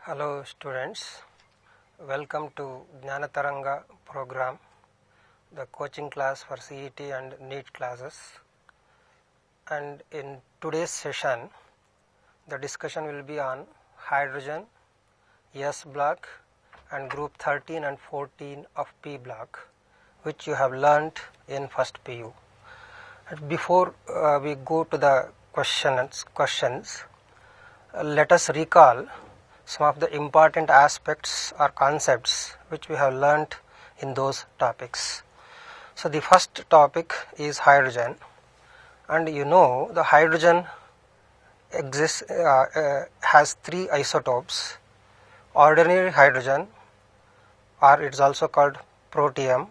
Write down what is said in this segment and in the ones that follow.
Hello students, welcome to Jnanataranga program, the coaching class for CET and NEET classes. And in today's session, the discussion will be on hydrogen, S block and group 13 and 14 of P block, which you have learnt in first PU. And before we go to the questions, let us recall some of the important aspects or concepts which we have learnt in those topics. So the first topic is hydrogen, and you know the hydrogen exists has three isotopes: ordinary hydrogen, or it is also called protium,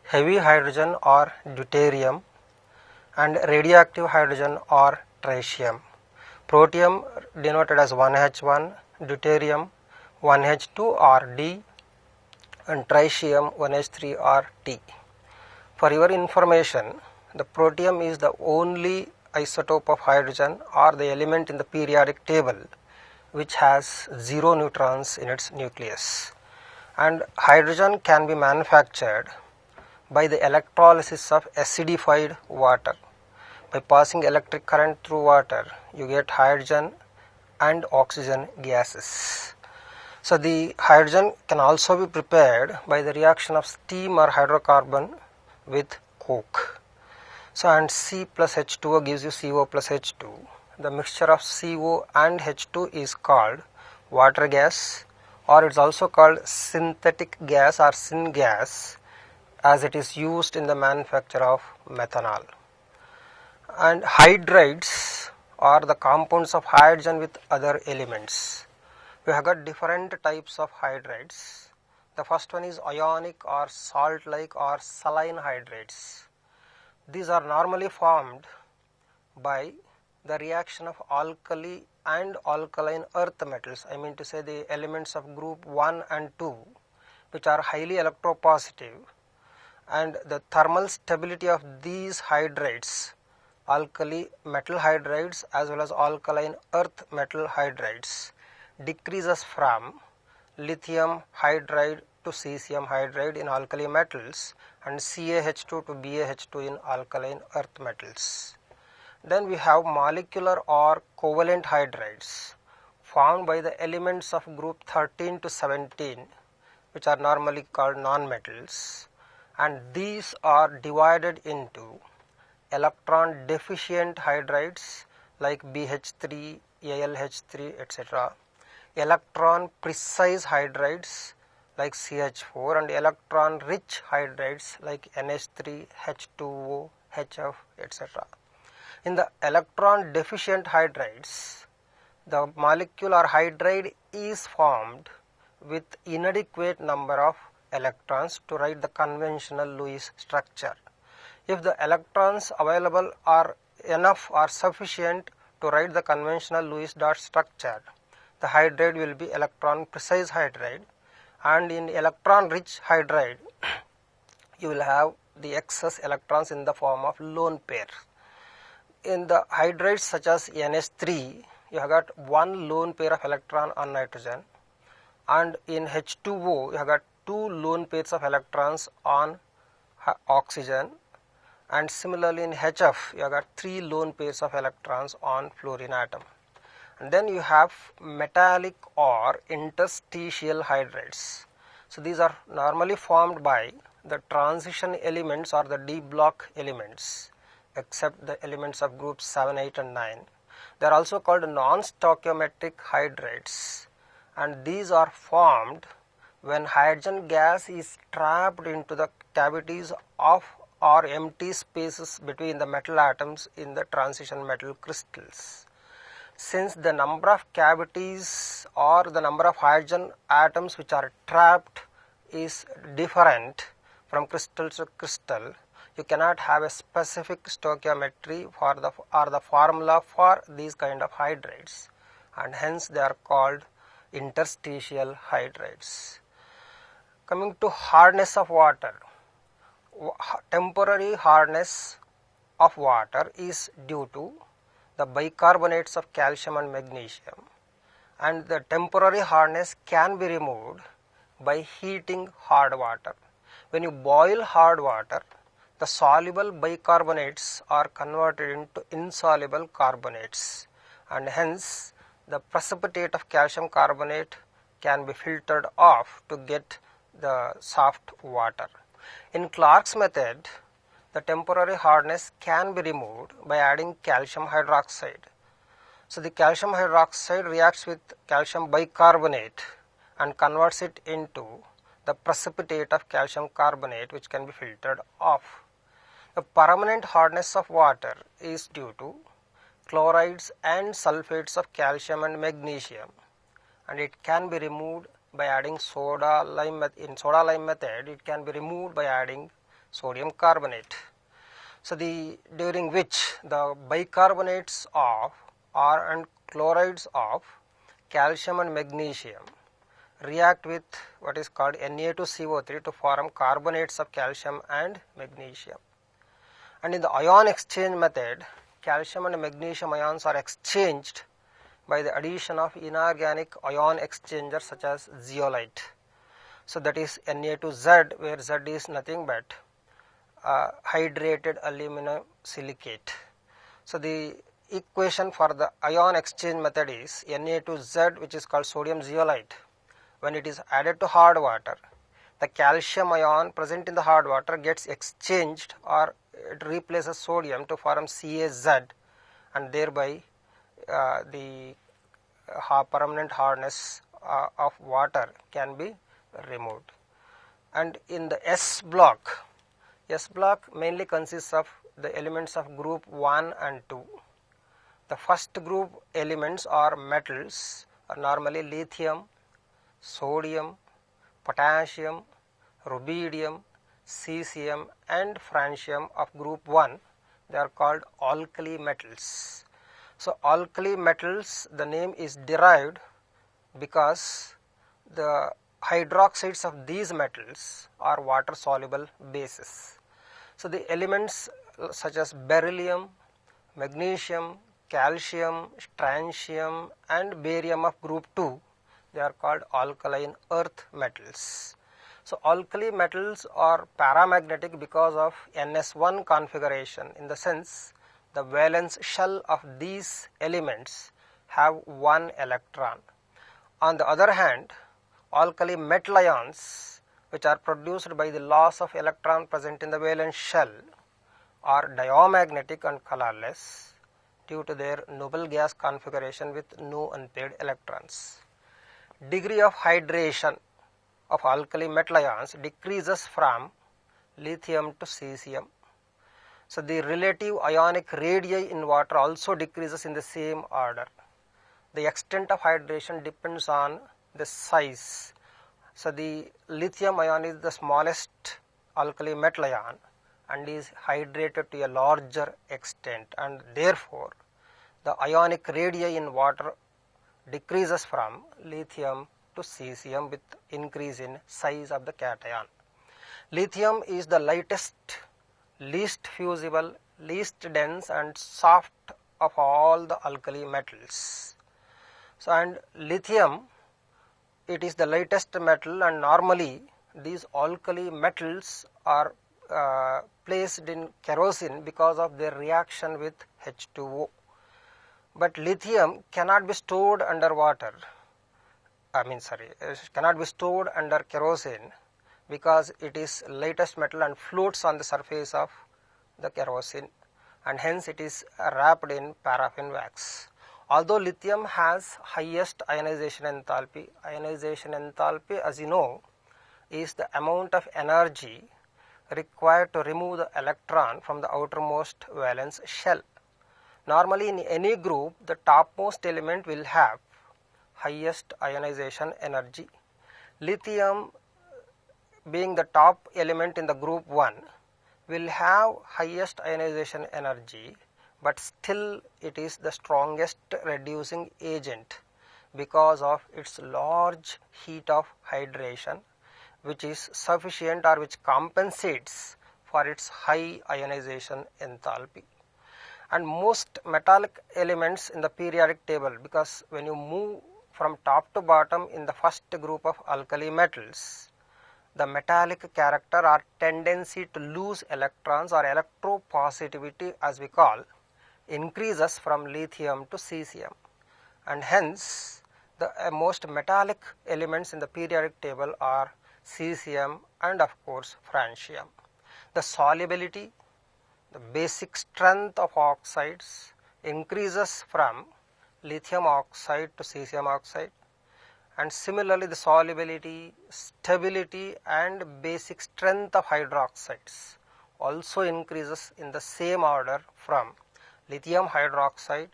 heavy hydrogen or deuterium, and radioactive hydrogen or tritium. Protium denoted as 1H1, deuterium 1H2 or D, and tritium 1H3 or T. For your information, the protium is the only isotope of hydrogen or the element in the periodic table which has 0 neutrons in its nucleus, and hydrogen can be manufactured by the electrolysis of acidified water. By passing electric current through water, you get hydrogen and oxygen gases. So the hydrogen can also be prepared by the reaction of steam or hydrocarbon with coke. So and C plus H2O gives you CO plus H2. The mixture of CO and H2 is called water gas, or it is also called synthetic gas or syngas, as it is used in the manufacture of methanol. And hydrides are the compounds of hydrogen with other elements. We have got different types of hydrides. The first one is ionic or salt-like or saline hydrides. These are normally formed by the reaction of alkali and alkaline earth metals. I mean to say the elements of group 1 and 2, which are highly electropositive, and the thermal stability of these hydrides, alkali metal hydrides as well as alkaline earth metal hydrides, decreases from lithium hydride to cesium hydride in alkali metals and CaH2 to BaH2 in alkaline earth metals. Then we have molecular or covalent hydrides formed by the elements of group 13 to 17, which are normally called non-metals, and these are divided into electron deficient hydrides like BH3, ALH3, etc., electron precise hydrides like CH4, and electron rich hydrides like NH3, H2O, HF, etc. In the electron deficient hydrides, the molecule or hydride is formed with inadequate number of electrons to write the conventional Lewis structure. If the electrons available are enough or sufficient to write the conventional Lewis dot structure, the hydride will be electron precise hydride, and in electron rich hydride you will have the excess electrons in the form of lone pair. In the hydrides such as NH3, you have got one lone pair of electron on nitrogen, and in H2O you have got two lone pairs of electrons on oxygen, and similarly in HF you have got three lone pairs of electrons on fluorine atom. And then you have metallic or interstitial hydrides. So these are normally formed by the transition elements or the D block elements, except the elements of groups 7, 8 and 9. They are also called non-stoichiometric hydrides, and these are formed when hydrogen gas is trapped into the cavities of or empty spaces between the metal atoms in the transition metal crystals. Since the number of cavities or the number of hydrogen atoms which are trapped is different from crystal to crystal, you cannot have a specific stoichiometry for the formula for these kind of hydrides, and hence they are called interstitial hydrides. Coming to hardness of water, temporary hardness of water is due to the bicarbonates of calcium and magnesium, and the temporary hardness can be removed by heating hard water. When you boil hard water, the soluble bicarbonates are converted into insoluble carbonates, and hence the precipitate of calcium carbonate can be filtered off to get the soft water. In Clark's method, the temporary hardness can be removed by adding calcium hydroxide. So the calcium hydroxide reacts with calcium bicarbonate and converts it into the precipitate of calcium carbonate, which can be filtered off. The permanent hardness of water is due to chlorides and sulfates of calcium and magnesium, and it can be removed by adding soda lime. In soda lime method, it can be removed by adding sodium carbonate. So during which the bicarbonates of and chlorides of calcium and magnesium react with what is called Na2CO3 to form carbonates of calcium and magnesium. And in the ion exchange method, calcium and magnesium ions are exchanged by the addition of inorganic ion exchangers such as zeolite. So that is Na2Z, where Z is nothing but hydrated aluminum silicate. So the equation for the ion exchange method is Na2Z, which is called sodium zeolite. When it is added to hard water, the calcium ion present in the hard water gets exchanged, or it replaces sodium to form CaZ, and thereby the permanent hardness of water can be removed. And in the S block mainly consists of the elements of group 1 and 2. The first group elements are metals, are normally lithium, sodium, potassium, rubidium, cesium and francium of group 1. They are called alkali metals. So alkali metals, the name is derived because the hydroxides of these metals are water soluble bases. So the elements such as beryllium, magnesium, calcium, strontium and barium of group 2, they are called alkaline earth metals. So alkali metals are paramagnetic because of NS1 configuration, in the sense the valence shell of these elements have one electron. On the other hand, alkali metal ions, which are produced by the loss of electron present in the valence shell, are diamagnetic and colorless due to their noble gas configuration with no unpaired electrons. Degree of hydration of alkali metal ions decreases from lithium to cesium. So the relative ionic radii in water also decreases in the same order. The extent of hydration depends on the size. So the lithium ion is the smallest alkali metal ion and is hydrated to a larger extent, and therefore the ionic radii in water decreases from lithium to cesium with increase in size of the cation. Lithium is the lightest, least fusible, least dense and soft of all the alkali metals. So and lithium, it is the lightest metal, and normally these alkali metals are placed in kerosene because of their reaction with H2O. But lithium cannot be stored under water. Cannot be stored under kerosene because it is lightest metal and floats on the surface of the kerosene, and hence it is wrapped in paraffin wax. Although lithium has highest ionization enthalpy as you know is the amount of energy required to remove the electron from the outermost valence shell. Normally in any group, the topmost element will have highest ionization energy. Lithium, being the top element in the group 1, will have highest ionization energy, but still it is the strongest reducing agent because of its large heat of hydration, which is sufficient or which compensates for its high ionization enthalpy. And most metallic elements in the periodic table, because when you move from top to bottom in the first group of alkali metals, the metallic character or tendency to lose electrons or electropositivity as we call increases from lithium to cesium, and hence the most metallic elements in the periodic table are cesium and of course francium. The solubility, the basic strength of oxides increases from lithium oxide to cesium oxide, and similarly the solubility, stability and basic strength of hydroxides also increases in the same order from lithium hydroxide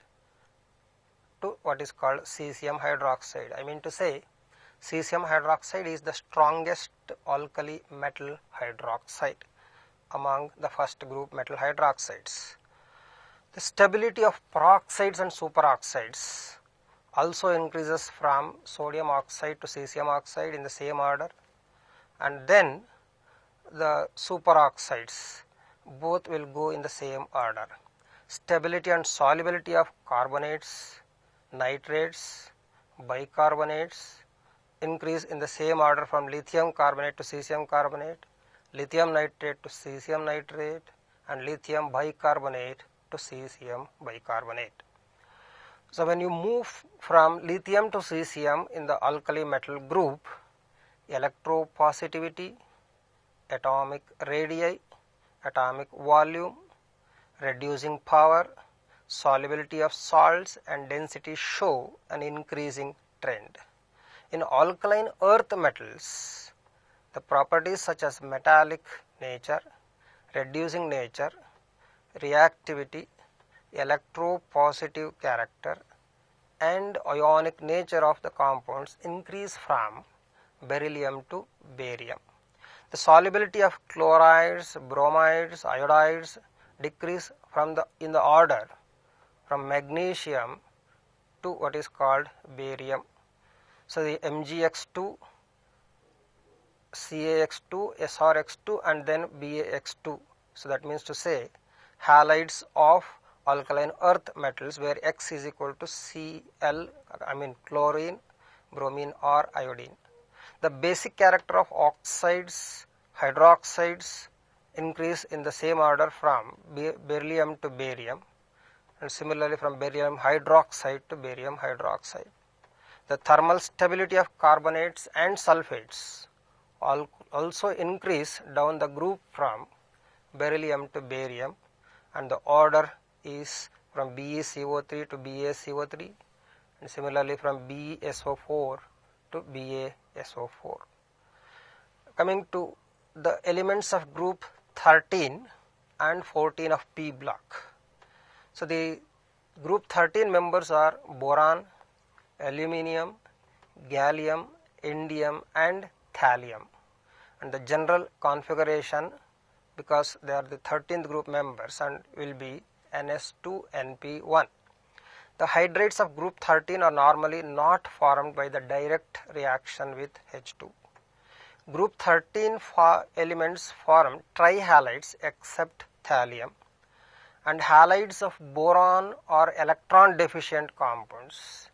to what is called cesium hydroxide. I mean to say, cesium hydroxide is the strongest alkali metal hydroxide among the first group metal hydroxides. The stability of peroxides and superoxides also increases from sodium oxide to cesium oxide in the same order, and then the superoxides both will go in the same order. Stability and solubility of carbonates, nitrates, bicarbonates increase in the same order from lithium carbonate to cesium carbonate, lithium nitrate to cesium nitrate, and lithium bicarbonate to cesium bicarbonate. So when you move from lithium to cesium in the alkali metal group, electropositivity, atomic radii, atomic volume, reducing power, solubility of salts and density show an increasing trend. In alkaline earth metals, the properties such as metallic nature, reducing nature, reactivity, electropositive character and ionic nature of the compounds increase from beryllium to barium. The solubility of chlorides, bromides, iodides decrease in the order from magnesium to what is called barium. So the MgX2, CaX2, SrX2 and then BaX2. So that means to say halides of alkaline earth metals where X is equal to Cl, chlorine, bromine or iodine. The basic character of oxides, hydroxides increase in the same order from beryllium to barium, and similarly from barium hydroxide to barium hydroxide. The thermal stability of carbonates and sulfates also increase down the group from beryllium to barium, and the order is from BeCO3 to BaCO3 and similarly from BeSO4 to BaSO4. Coming to the elements of group 13 and 14 of P block. So the group 13 members are boron, aluminium, gallium, indium and thallium, and the general configuration, because they are the 13th group members, and will be NS2NP1. The hydrates of group 13 are normally not formed by the direct reaction with H2. Group 13 elements form trihalides except thallium, and halides of boron are electron deficient compounds.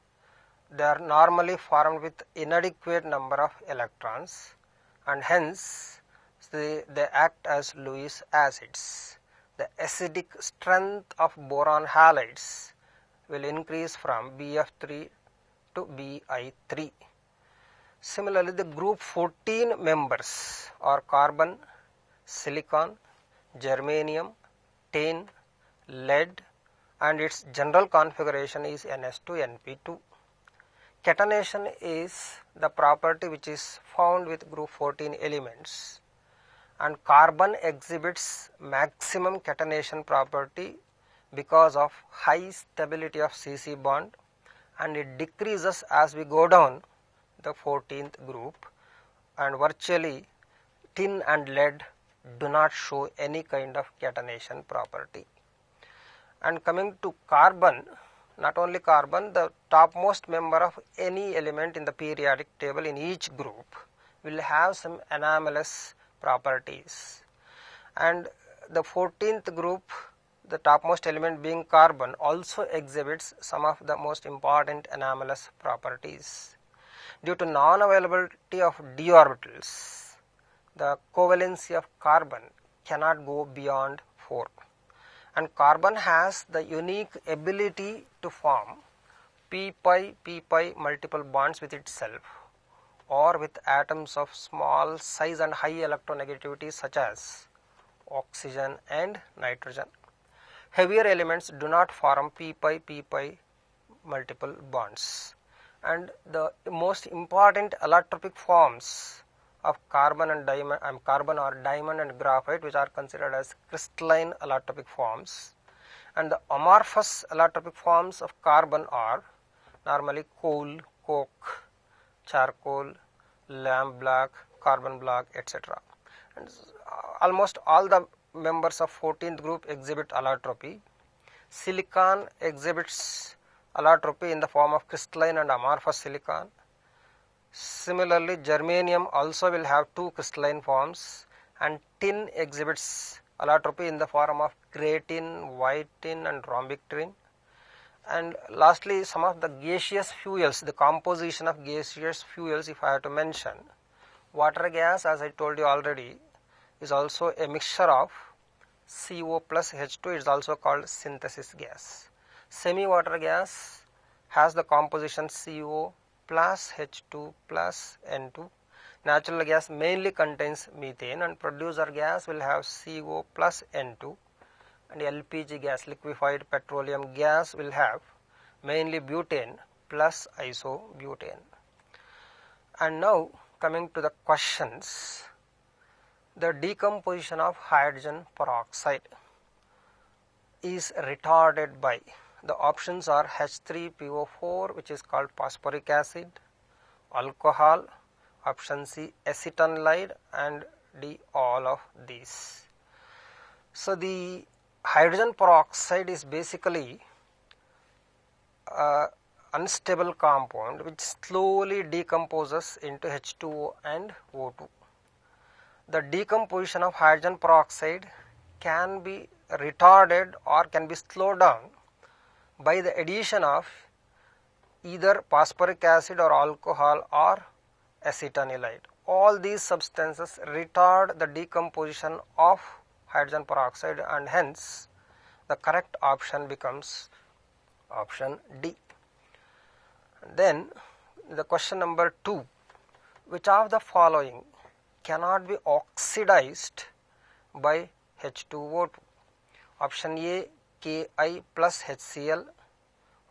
They are normally formed with inadequate number of electrons, and hence they act as Lewis acids. The acidic strength of boron halides will increase from BF3 to Bi3. Similarly, the group 14 members are carbon, silicon, germanium, tin, lead, and its general configuration is NS2NP2. Catenation is the property which is found with group 14 elements, and carbon exhibits maximum catenation property because of high stability of CC bond, and it decreases as we go down the 14th group, and virtually tin and lead do not show any kind of catenation property. And coming to carbon, not only carbon, the topmost member of any element in the periodic table in each group will have some anomalous properties, and the 14th group, the topmost element being carbon, also exhibits some of the most important anomalous properties. Due to non-availability of d orbitals, the covalency of carbon cannot go beyond 4, and carbon has the unique ability to form p-pi multiple bonds with itself or with atoms of small size and high electronegativity such as oxygen and nitrogen. Heavier elements do not form p-pi multiple bonds, and the most important allotropic forms of carbon and diamond, carbon or diamond and graphite, which are considered as crystalline allotropic forms, and the amorphous allotropic forms of carbon are normally coal, coke, charcoal, lamp black, carbon black, etc. And almost all the members of 14th group exhibit allotropy. Silicon exhibits allotropy in the form of crystalline and amorphous silicon. Similarly, germanium also will have two crystalline forms, and tin exhibits allotropy in the form of grey tin, white tin and rhombic tin. And lastly, some of the gaseous fuels, the composition of gaseous fuels, if I have to mention, water gas, as I told you already, is also a mixture of CO plus H2, it is also called synthesis gas. Semi-water gas has the composition CO plus H2 plus N2. Natural gas mainly contains methane, and producer gas will have CO plus N2, and LPG gas, liquefied petroleum gas, will have mainly butane plus isobutane. And now coming to the questions, the decomposition of hydrogen peroxide is retarded by, the options are H3PO4, which is called phosphoric acid, alcohol, option C acetonide, and D all of these. So the hydrogen peroxide is basically an unstable compound which slowly decomposes into H2O and O2. The decomposition of hydrogen peroxide can be retarded or can be slowed down by the addition of either phosphoric acid or alcohol or acetonide. All these substances retard the decomposition of hydrogen peroxide, and hence the correct option becomes option D. Then the question number 2, which of the following cannot be oxidized by H2O2? Option A Ki plus HCl,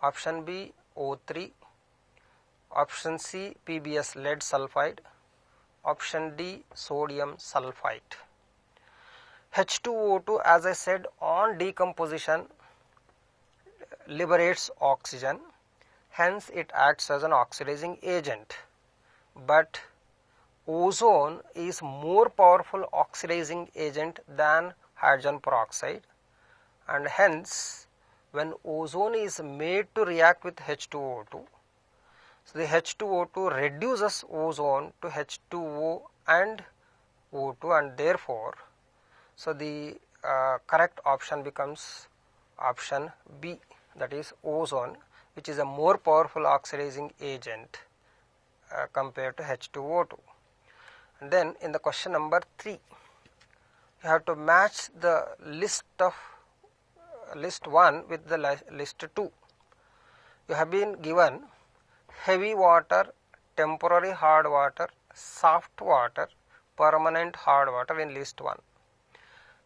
option B O3, option C PBS lead sulfide, option D sodium sulfite. H2O2, as I said, on decomposition liberates oxygen, hence it acts as an oxidizing agent, but ozone is more powerful oxidizing agent than hydrogen peroxide, and hence when ozone is made to react with H2O2, so the H2O2 reduces ozone to H2O and O2, and therefore so the correct option becomes option B, that is ozone, which is a more powerful oxidizing agent compared to H2O2. And then in the question number 3, you have to match the list 1 with the list 2. You have been given heavy water, temporary hard water, soft water, permanent hard water in list 1.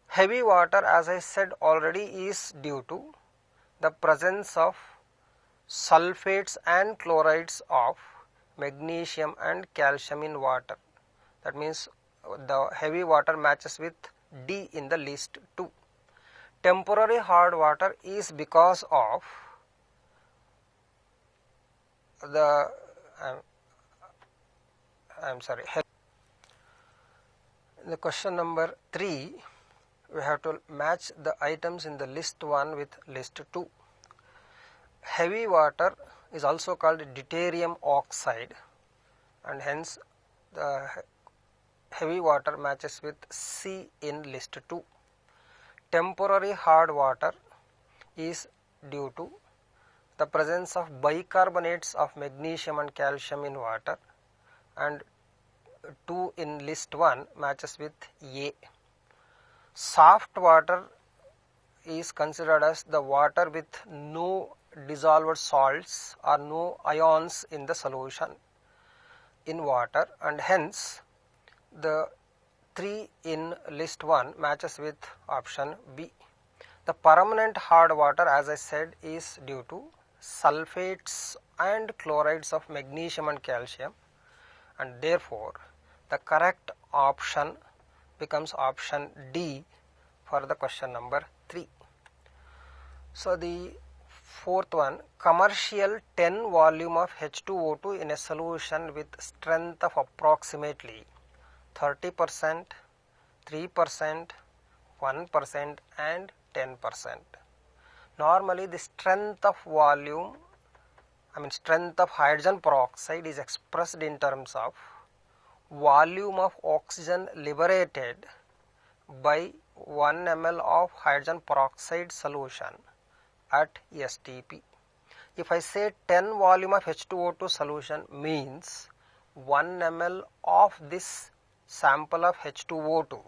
Heavy water, as I said already, is due to the presence of sulfates and chlorides of magnesium and calcium in water. That means the heavy water matches with D in the list 2. Temporary hard water is because of the the question number 3, we have to match the items in the list 1 with list 2. Heavy water is also called deuterium oxide, and hence the heavy water matches with C in list 2. Temporary hard water is due to the presence of bicarbonates of magnesium and calcium in water, and 2 in list 1 matches with A. Soft water is considered as the water with no dissolved salts or no ions in the solution in water, and hence the 3 in list 1 matches with option B. The permanent hard water, as I said, is due to sulfates and chlorides of magnesium and calcium, and therefore the correct option becomes option D for the question number 3. So the fourth one, commercial 10 volume of H2O2 in a solution with strength of approximately 30%, 3%, 1% and 10%. Normally the strength of volume, strength of hydrogen peroxide is expressed in terms of volume of oxygen liberated by 1 ml of hydrogen peroxide solution at STP. If I say 10 volume of H2O2 solution means 1 ml of this sample of H2O2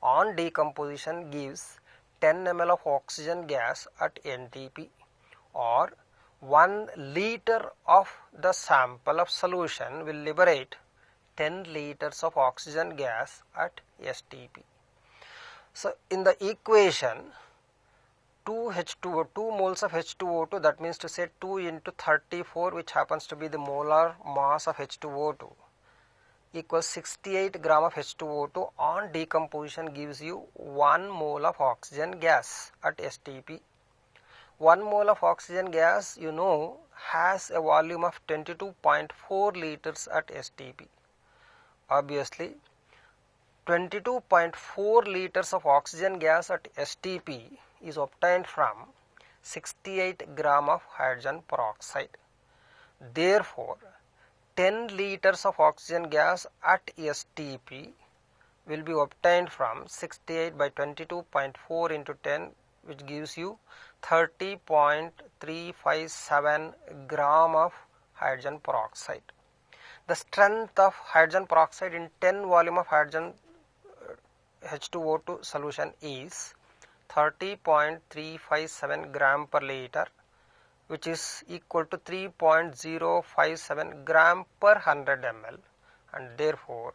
on decomposition gives 10 ml of oxygen gas at NTP, or 1 liter of the sample of solution will liberate 10 liters of oxygen gas at STP. So in the equation 2 moles of H2O2, that means to say 2 into 34, which happens to be the molar mass of H2O2, equals 68 gram of H2O2 on decomposition gives you 1 mole of oxygen gas at STP. 1 mole of oxygen gas, you know, has a volume of 22.4 liters at STP. Obviously 22.4 liters of oxygen gas at STP is obtained from 68 gram of hydrogen peroxide. Therefore 10 liters of oxygen gas at STP will be obtained from 68 by 22.4 into 10, which gives you 30.357 gram of hydrogen peroxide. The strength of hydrogen peroxide in 10 volume of hydrogen H2O2 solution is 30.357 gram per liter, which is equal to 3.057 gram per 100 ml, and therefore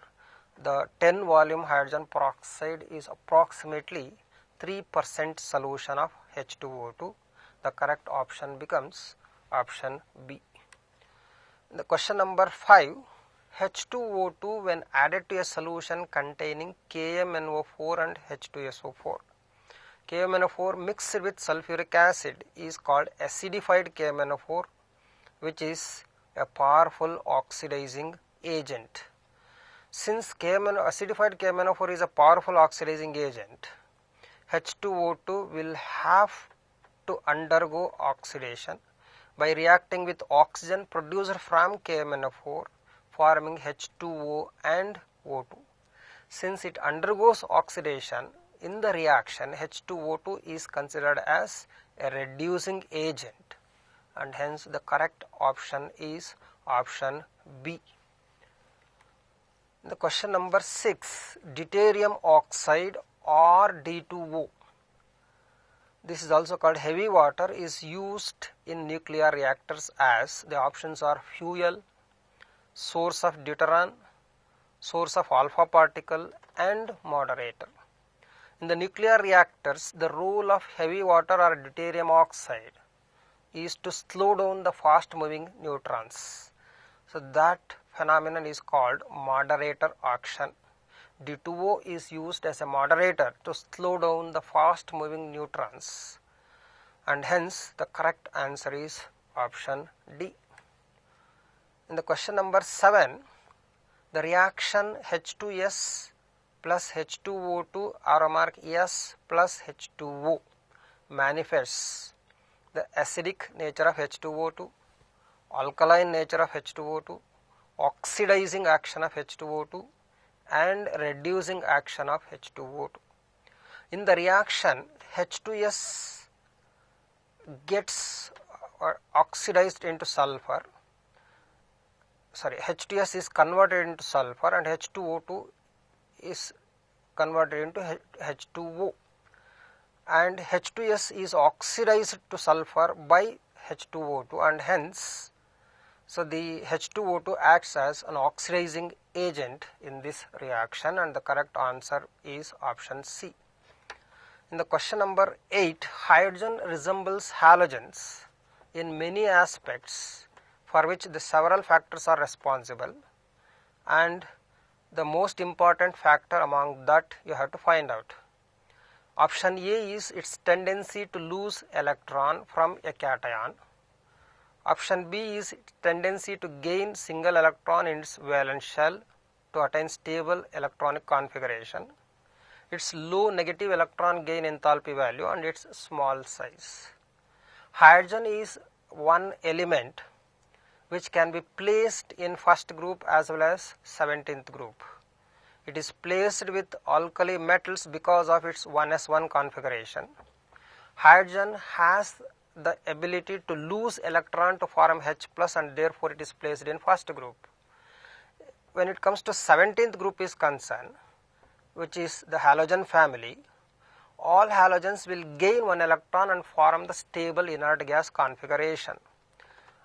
the 10 volume hydrogen peroxide is approximately 3% solution of H2O2. The correct option becomes option B. The question number 5, H2O2 when added to a solution containing KMNO4 and H2SO4. KMNO4 mixed with sulfuric acid is called acidified KMNO4, which is a powerful oxidizing agent. Since acidified KMNO4 is a powerful oxidizing agent, H2O2 will have to undergo oxidation by reacting with oxygen produced from KMNO4, forming H2O and O2. Since it undergoes oxidation, in the reaction H2O2 is considered as a reducing agent, and hence the correct option is option B. The question number 6, deuterium oxide or D2O. This is also called heavy water, is used in nuclear reactors as the options are fuel, source of deuteron, source of alpha particle and moderator. In the nuclear reactors, the role of heavy water or deuterium oxide is to slow down the fast moving neutrons. So that phenomenon is called moderator action. D2O is used as a moderator to slow down the fast moving neutrons, and hence the correct answer is option D. In the question number 7, the reaction H2S plus H2O2 arrow mark S plus H2O manifests the acidic nature of H2O2, alkaline nature of H2O2, oxidizing action of H2O2 and reducing action of H2O2. In the reaction H2S gets oxidized into sulfur, H2S is converted into sulfur and H2O2 is converted into H2O, and H2S is oxidized to sulfur by H2O2, and hence so the H2O2 acts as an oxidizing agent in this reaction, and the correct answer is option C. In the question number 8, hydrogen resembles halogens in many aspects for which the several factors are responsible, and the most important factor among that you have to find out. Option A is its tendency to lose electron from a cation. Option B is its tendency to gain single electron in its valence shell to attain stable electronic configuration, its low negative electron gain enthalpy value, and its small size. Hydrogen is one element which can be placed in first group as well as 17th group. It is placed with alkali metals because of its 1s1 configuration. Hydrogen has the ability to lose electron to form H plus, and therefore it is placed in first group. When it comes to 17th group is concerned, which is the halogen family, all halogens will gain one electron and form the stable inert gas configuration,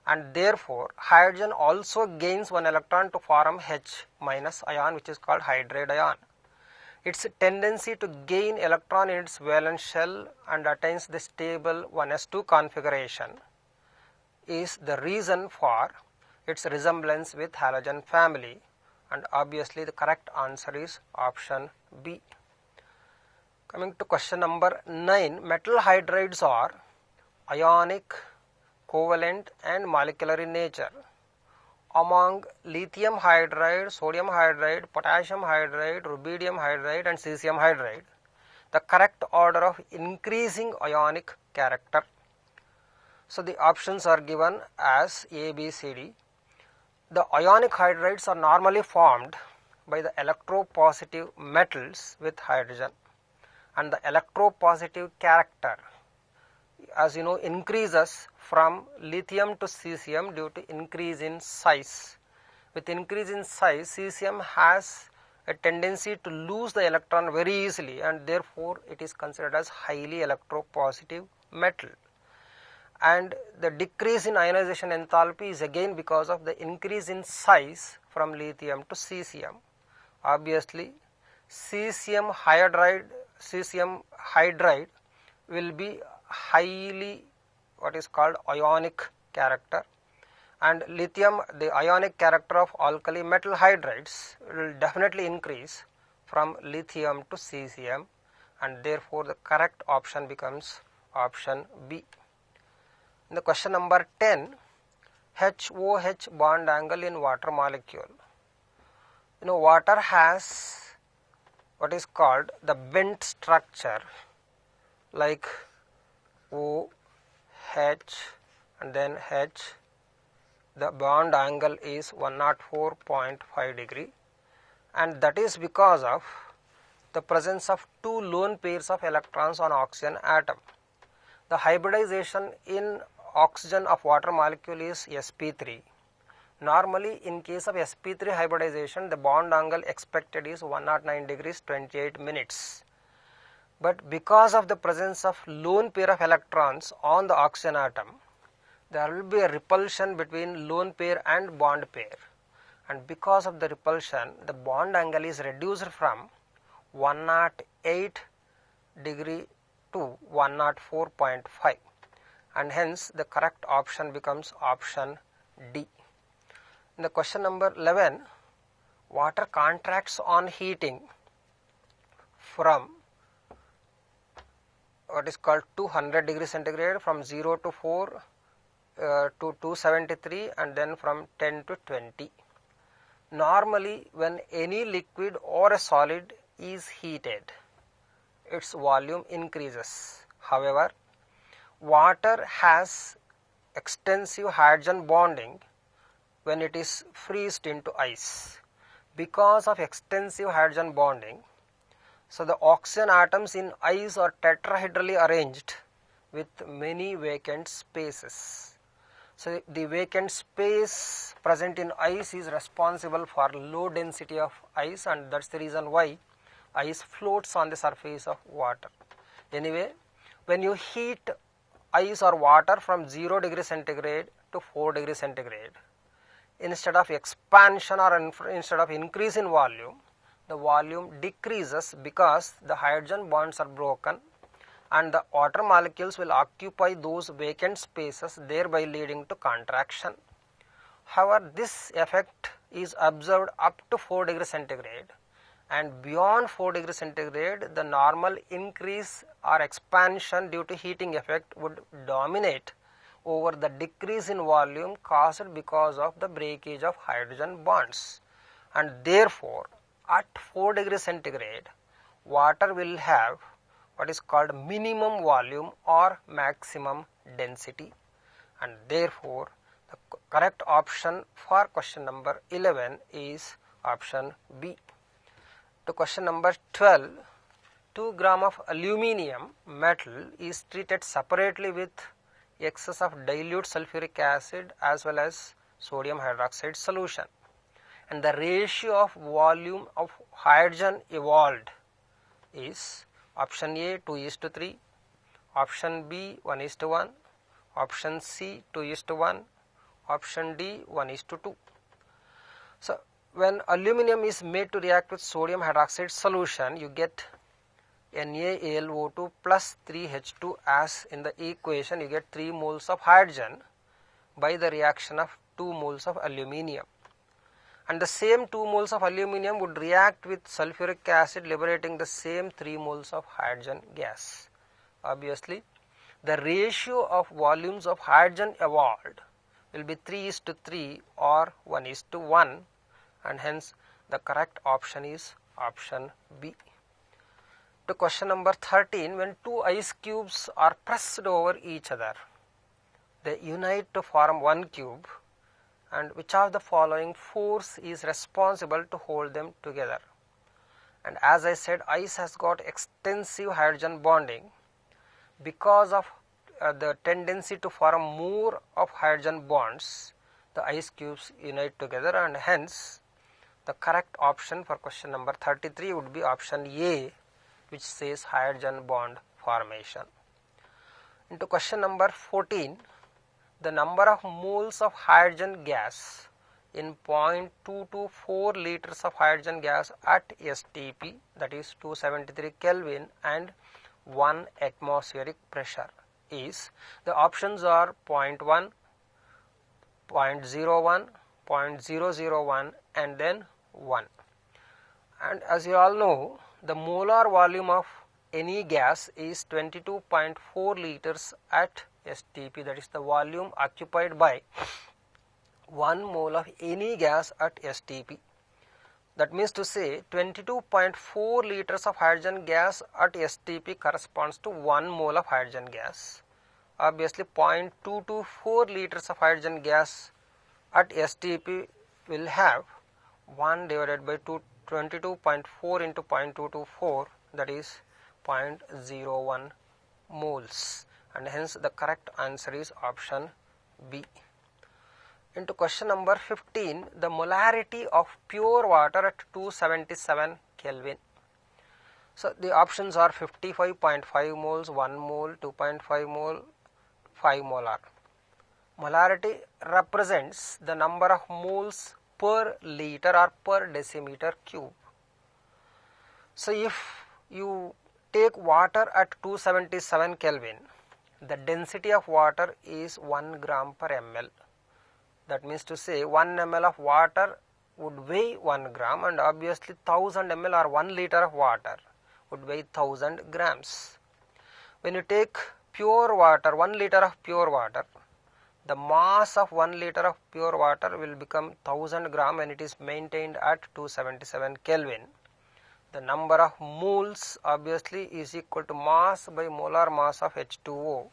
and therefore hydrogen also gains one electron to form H minus ion, which is called hydride ion. Its tendency to gain electron in its valence shell and attains the stable 1s2 configuration is the reason for its resemblance with halogen family, and obviously the correct answer is option B. Coming to question number 9, metal hydrides are ionic, covalent and molecular in nature. Among lithium hydride, sodium hydride, potassium hydride, rubidium hydride and cesium hydride, the correct order of increasing ionic character. So the options are given as A, B, C, D. The ionic hydrides are normally formed by the electropositive metals with hydrogen, and the electropositive character, as you know, increases from lithium to cesium due to increase in size. With increase in size, cesium has a tendency to lose the electron very easily, and therefore it is considered as highly electropositive metal. And the decrease in ionization enthalpy is again because of the increase in size from lithium to cesium. Obviously, cesium hydride will be highly what is called ionic character, and lithium, the ionic character of alkali metal hydrides will definitely increase from lithium to cesium, and therefore the correct option becomes option B. In the question number 10, HOH bond angle in water molecule. You know, water has what is called the bent structure, like O, H and then H. The bond angle is 104.5 degree, and that is because of the presence of two lone pairs of electrons on oxygen atom. The hybridization in oxygen of water molecule is sp3. Normally in case of sp3 hybridization, the bond angle expected is 109 degrees 28 minutes. But because of the presence of lone pair of electrons on the oxygen atom, there will be a repulsion between lone pair and bond pair, and because of the repulsion, the bond angle is reduced from 108 degree to 104.5, and hence the correct option becomes option D. In the question number 11, water contracts on heating from what is called 200 degrees centigrade, from 0 to 4 to 273, and then from 10 to 20. Normally when any liquid or a solid is heated, its volume increases. However, water has extensive hydrogen bonding when it is freezed into ice. Because of extensive hydrogen bonding, so the oxygen atoms in ice are tetrahedrally arranged with many vacant spaces. So the vacant space present in ice is responsible for low density of ice, and that's the reason why ice floats on the surface of water. Anyway, when you heat ice or water from 0 degree centigrade to 4 degree centigrade, instead of expansion or instead of increase in volume, the volume decreases because the hydrogen bonds are broken and the water molecules will occupy those vacant spaces, thereby leading to contraction. However, this effect is observed up to 4 degree centigrade, and beyond 4 degree centigrade the normal increase or expansion due to heating effect would dominate over the decrease in volume caused because of the breakage of hydrogen bonds, and therefore at 4 degree centigrade water will have what is called minimum volume or maximum density, and therefore the correct option for question number 11 is option B. To question number 12, 2 gram of aluminium metal is treated separately with excess of dilute sulfuric acid as well as sodium hydroxide solution, and the ratio of volume of hydrogen evolved is option A 2:3, option B 1:1, option C 2:1, option D 1:2. So when aluminum is made to react with sodium hydroxide solution, you get NaAlO2 plus 3H2, as in the equation you get 3 moles of hydrogen by the reaction of 2 moles of aluminium, and the same 2 moles of aluminium would react with sulfuric acid, liberating the same 3 moles of hydrogen gas. Obviously, the ratio of volumes of hydrogen evolved will be 3:3 or 1:1, and hence the correct option is option B. To question number 13, when 2 ice cubes are pressed over each other, they unite to form 1 cube, and which of the following force is responsible to hold them together? And as I said, ice has got extensive hydrogen bonding. Because of the tendency to form more of hydrogen bonds, the ice cubes unite together, and hence the correct option for question number 33 would be option A, which says hydrogen bond formation. Into question number 14, the number of moles of hydrogen gas in 0.224 liters of hydrogen gas at STP, that is 273 Kelvin, and 1 atmospheric pressure is, the options are 0.1, 0.01, 0.001 and then 1. And as you all know, the molar volume of any gas is 22.4 liters at STP, that is the volume occupied by 1 mole of any gas at STP. That means to say 22.4 liters of hydrogen gas at STP corresponds to 1 mole of hydrogen gas. Obviously 0.224 liters of hydrogen gas at STP will have 1 divided by 22.4 into 0.224, that is 0.01 moles, and hence the correct answer is option B. Into question number 15, the molarity of pure water at 277 Kelvin. So the options are 55.5 moles, 1 mole, 2.5 mole, 5 molar. Molarity represents the number of moles per liter or per decimeter cube. So if you take water at 277 Kelvin, the density of water is 1 gram per ml. That means to say 1 ml of water would weigh 1 gram, and obviously 1000 ml or 1 liter of water would weigh 1000 grams. When you take pure water, 1 liter of pure water, the mass of 1 liter of pure water will become 1000 gram when it is maintained at 277 Kelvin. The number of moles obviously is equal to mass by molar mass of H2O.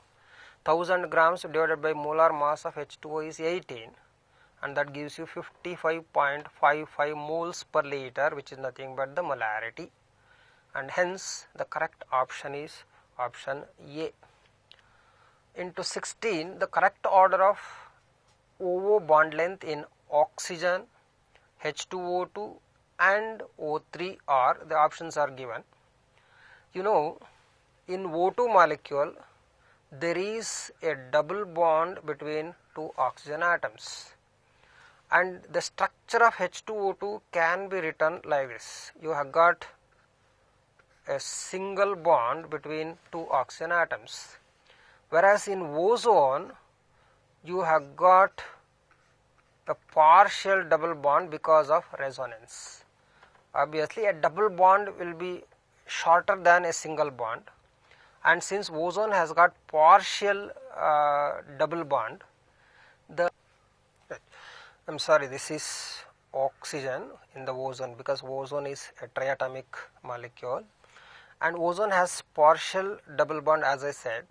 1000 grams divided by molar mass of H2O is 18, and that gives you 55.55 moles per liter, which is nothing but the molarity, and hence the correct option is option A. into 16, the correct order of OO bond length in oxygen, H2O2 and O3 are, the options are given. You know, in O2 molecule there is a double bond between two oxygen atoms, and the structure of H2O2 can be written like this. You have got a single bond between two oxygen atoms, whereas in ozone you have got the partial double bond because of resonance. Obviously, a double bond will be shorter than a single bond, and since ozone has got partial double bond, this is oxygen in the ozone, because ozone is a triatomic molecule and ozone has partial double bond. As I said,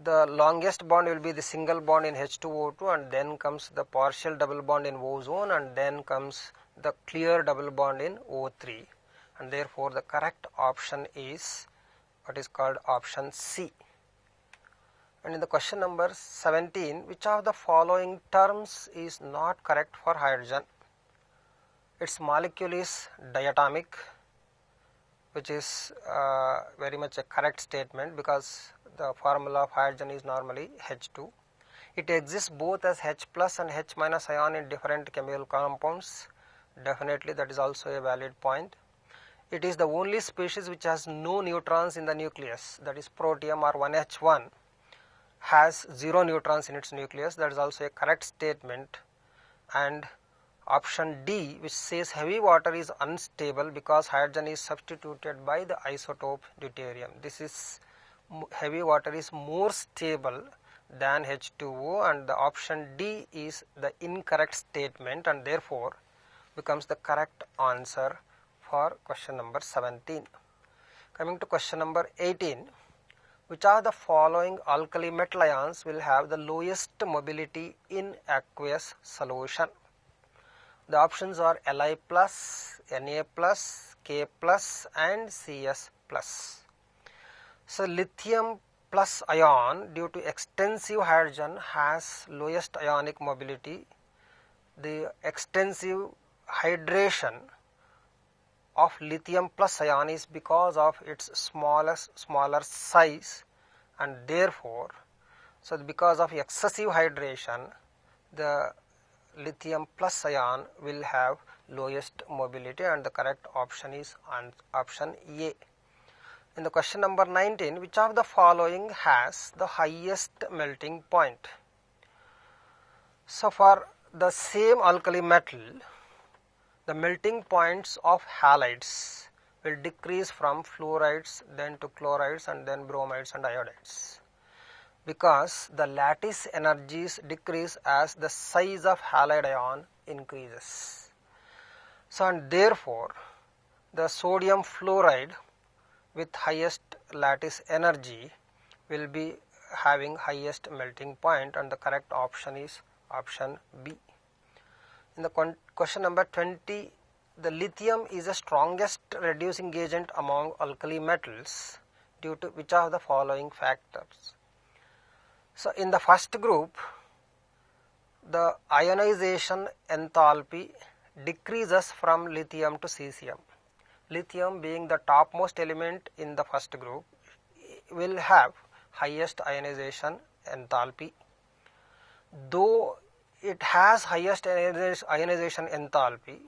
the longest bond will be the single bond in H2O2, and then comes the partial double bond in ozone, and then comes the clear double bond in O3, and therefore the correct option is what is called option C. And in the question number 17, which of the following terms is not correct for hydrogen? Its molecule is diatomic, which is very much a correct statement, because the formula of hydrogen is normally H2. It exists both as H plus and H minus ion in different chemical compounds. Definitely that is also a valid point. It is the only species which has no neutrons in the nucleus, that is protium or 1H1 has 0 neutrons in its nucleus. That is also a correct statement. And option D, which says heavy water is unstable because hydrogen is substituted by the isotope deuterium. This is, heavy water is more stable than H2O, and the option D is the incorrect statement, and therefore becomes the correct answer for question number 17. Coming to question number 18, which are the following alkali metal ions will have the lowest mobility in aqueous solution? The options are Li plus, Na plus, K plus and Cs plus. So lithium plus ion, due to extensive hydrogen, has lowest ionic mobility. The extensive hydration of lithium plus ion is because of its smaller size, and therefore, so because of excessive hydration, the lithium plus ion will have lowest mobility, and the correct option is option A. In the question number 19, which of the following has the highest melting point? So for the same alkali metal, the melting points of halides will decrease from fluorides, then to chlorides, and then bromides and iodides, because the lattice energies decrease as the size of halide ion increases. So and therefore the sodium fluoride with highest lattice energy will be having highest melting point, and the correct option is option B. In the question number 20, the lithium is the strongest reducing agent among alkali metals due to which of the following factors? So in the first group, the ionization enthalpy decreases from lithium to cesium. Lithium, being the topmost element in the first group, will have highest ionization enthalpy. Though it has highest ionization enthalpy,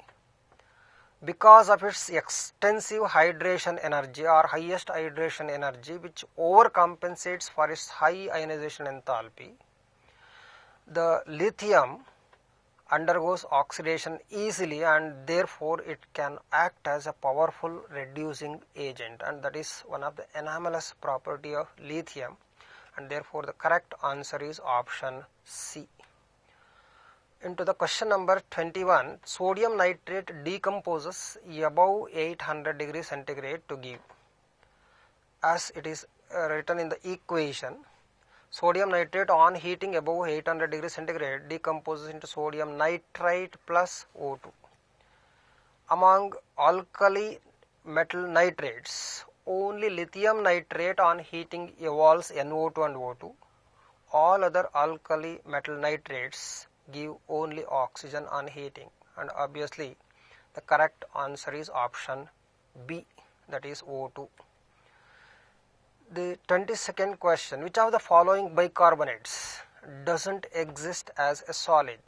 because of its extensive hydration energy or highest hydration energy, which overcompensates for its high ionization enthalpy, the lithium undergoes oxidation easily, and therefore it can act as a powerful reducing agent, and that is one of the anomalous property of lithium, and therefore the correct answer is option C. Into the question number 21, sodium nitrate decomposes above 800 degrees centigrade to give, as it is written in the equation. Sodium nitrate on heating above 800 degrees centigrade decomposes into sodium nitrite plus O2. Among alkali metal nitrates, only lithium nitrate on heating evolves NO2 and O2, all other alkali metal nitrates give only oxygen on heating, and obviously the correct answer is option B, that is O2. The 22nd question, which of the following bicarbonates doesn't exist as a solid?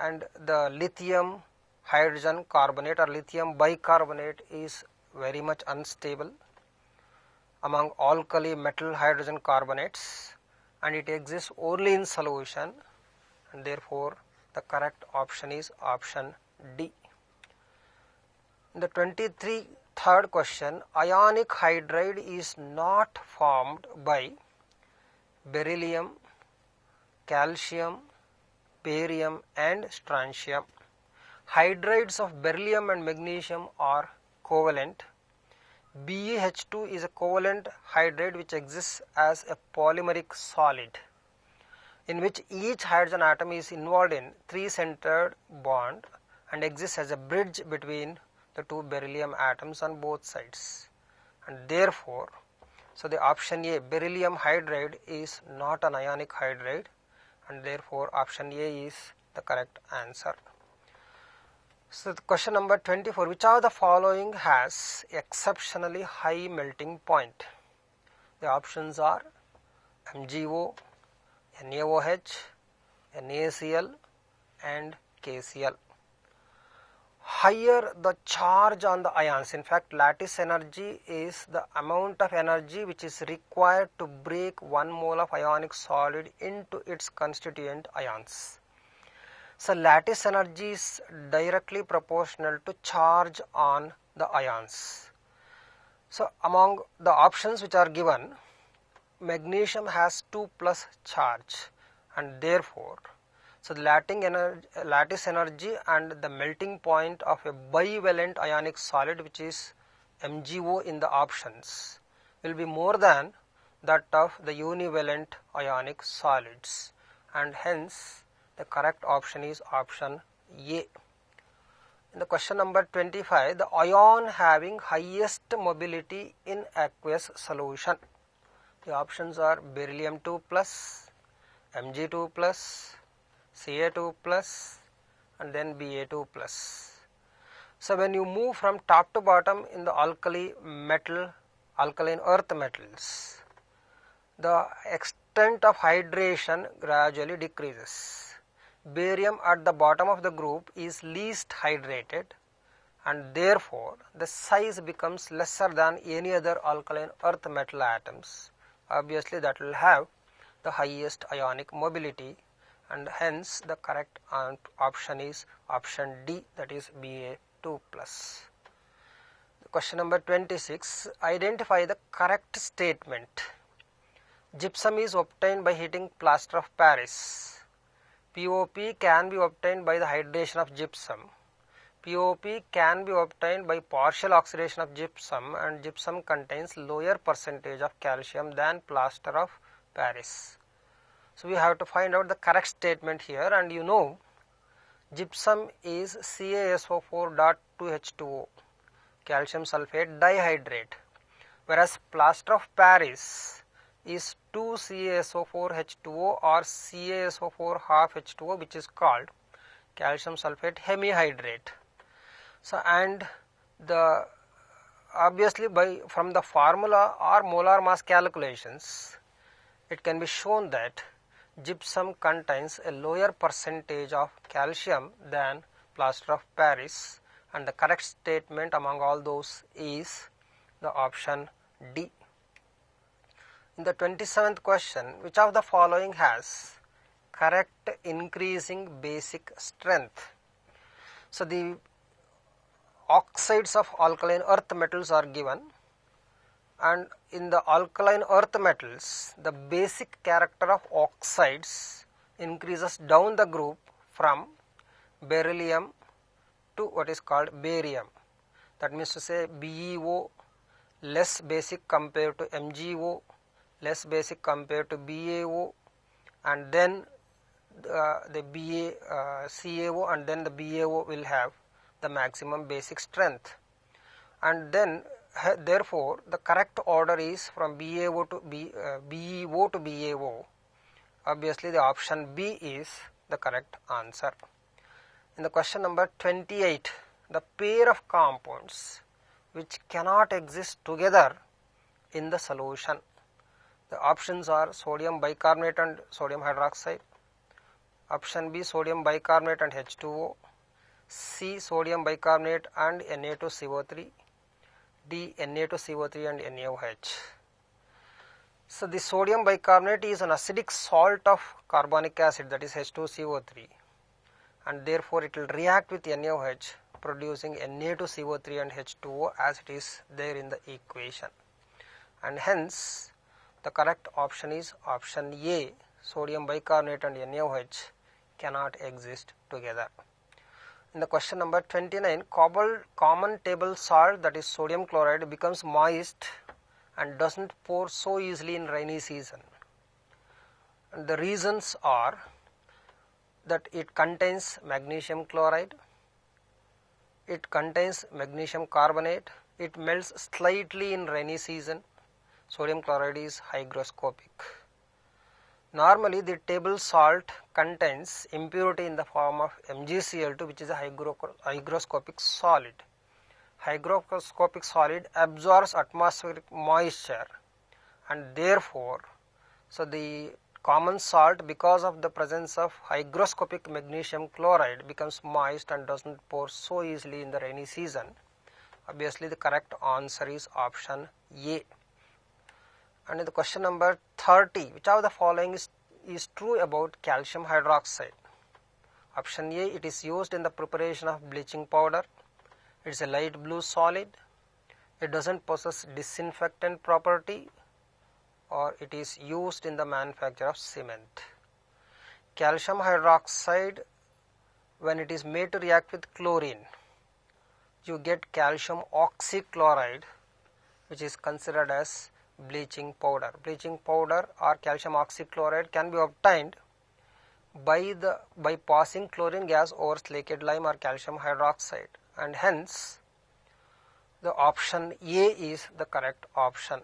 And the lithium hydrogen carbonate or lithium bicarbonate is very much unstable among alkali metal hydrogen carbonates, and it exists only in solution, and therefore the correct option is option D. In the 23rd question, ionic hydride is not formed by beryllium, calcium, barium and strontium. Hydrides of beryllium and magnesium are covalent. BeH2 is a covalent hydride which exists as a polymeric solid, in which each hydrogen atom is involved in three-centered bond and exists as a bridge between the two beryllium atoms on both sides, and therefore, so the option A, beryllium hydride, is not an ionic hydride, and therefore option A is the correct answer. So the question number 24, which of the following has exceptionally high melting point? The options are MgO, NaOH, NaCl and KCl. Higher the charge on the ions, in fact lattice energy is the amount of energy which is required to break 1 mole of ionic solid into its constituent ions. So lattice energy is directly proportional to charge on the ions. So among the options which are given, magnesium has 2+ charge, and therefore so the lattice energy and the melting point of a bivalent ionic solid, which is MgO in the options, will be more than that of the univalent ionic solids, and hence the correct option is option A. In the question number 25, the ion having highest mobility in aqueous solution. The options are beryllium 2+, Mg2+, Ca2+, and then Ba2+. So when you move from top to bottom in the alkaline earth metals, the extent of hydration gradually decreases. Barium at the bottom of the group is least hydrated, and therefore the size becomes lesser than any other alkaline earth metal atoms. Obviously that will have the highest ionic mobility, and hence the correct option is option D, that is Ba2+. Question number 26, identify the correct statement. Gypsum is obtained by heating plaster of Paris. POP can be obtained by the hydration of gypsum. POP can be obtained by partial oxidation of gypsum, and gypsum contains lower percentage of calcium than plaster of Paris. So we have to find out the correct statement here, and you know gypsum is CaSO4.2H2O, calcium sulfate dihydrate, whereas plaster of Paris is 2CaSO4H2O or CaSO4 half H2O, which is called calcium sulfate hemihydrate. So and the obviously from the formula or molar mass calculations, it can be shown that gypsum contains a lower percentage of calcium than plaster of Paris, and the correct statement among all those is the option D. In the 27th question, which of the following has correct increasing basic strength? So the oxides of alkaline earth metals are given, and in the alkaline earth metals, the basic character of oxides increases down the group from beryllium to what is called barium. That means to say BeO less basic compared to MgO, less basic compared to BaO, and then the CaO, and then the BaO will have the maximum basic strength, and then therefore the correct order is from BeO to BaO, Obviously, the option B is the correct answer. In the question number 28, the pair of compounds which cannot exist together in the solution. The options are sodium bicarbonate and sodium hydroxide. Option B, sodium bicarbonate and H2O. C, sodium bicarbonate and Na2CO3. D, Na2CO3 and NaOH. So the sodium bicarbonate is an acidic salt of carbonic acid, that is H2CO3, and therefore it will react with NaOH, producing Na2CO3 and H2O as it is there in the equation, and hence the correct option is option A, sodium bicarbonate and NaOH cannot exist together. In the question number 29, common table salt, that is sodium chloride, becomes moist and doesn't pour so easily in rainy season. And the reasons are that it contains magnesium chloride, it contains magnesium carbonate, it melts slightly in rainy season. Sodium chloride is hygroscopic. Normally the table salt contains impurity in the form of MgCl2, which is a hygroscopic solid. Hygroscopic solid absorbs atmospheric moisture, and therefore, so the common salt, because of the presence of hygroscopic magnesium chloride, becomes moist and doesn't pour so easily in the rainy season. Obviously, the correct answer is option A. And in the question number 30, which of the following is true about calcium hydroxide? Option A, it is used in the preparation of bleaching powder. It is a light blue solid. It doesn't possess disinfectant property, or it is used in the manufacture of cement. Calcium hydroxide, when it is made to react with chlorine, you get calcium oxychloride, which is considered as bleaching powder. Bleaching powder or calcium oxychloride can be obtained by passing chlorine gas over silicate lime or calcium hydroxide, and hence the option A is the correct option.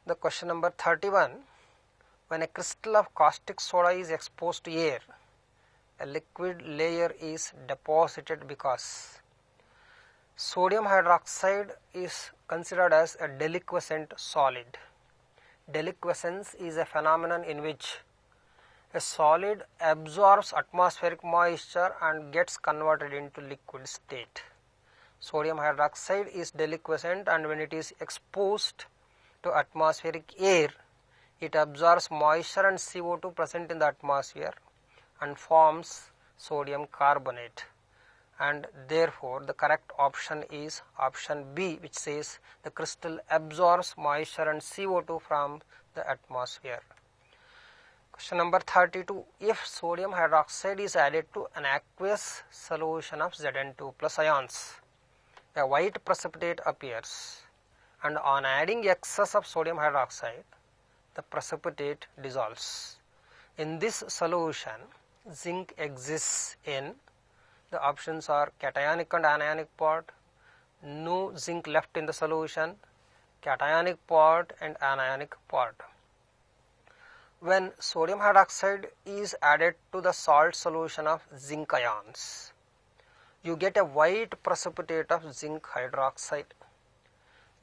The question number 31, when a crystal of caustic soda is exposed to air, a liquid layer is deposited because sodium hydroxide is considered as a deliquescent solid. Deliquescence is a phenomenon in which a solid absorbs atmospheric moisture and gets converted into liquid state. Sodium hydroxide is deliquescent, and when it is exposed to atmospheric air, it absorbs moisture and CO2 present in the atmosphere and forms sodium carbonate, and therefore the correct option is option B, which says the crystal absorbs moisture and CO2 from the atmosphere. Question number 32, if sodium hydroxide is added to an aqueous solution of Zn2 plus ions, a white precipitate appears, and on adding excess of sodium hydroxide, the precipitate dissolves. In this solution, zinc exists in, the options are cationic and anionic part, no zinc left in the solution, cationic part and anionic part. When sodium hydroxide is added to the salt solution of zinc ions, you get a white precipitate of zinc hydroxide.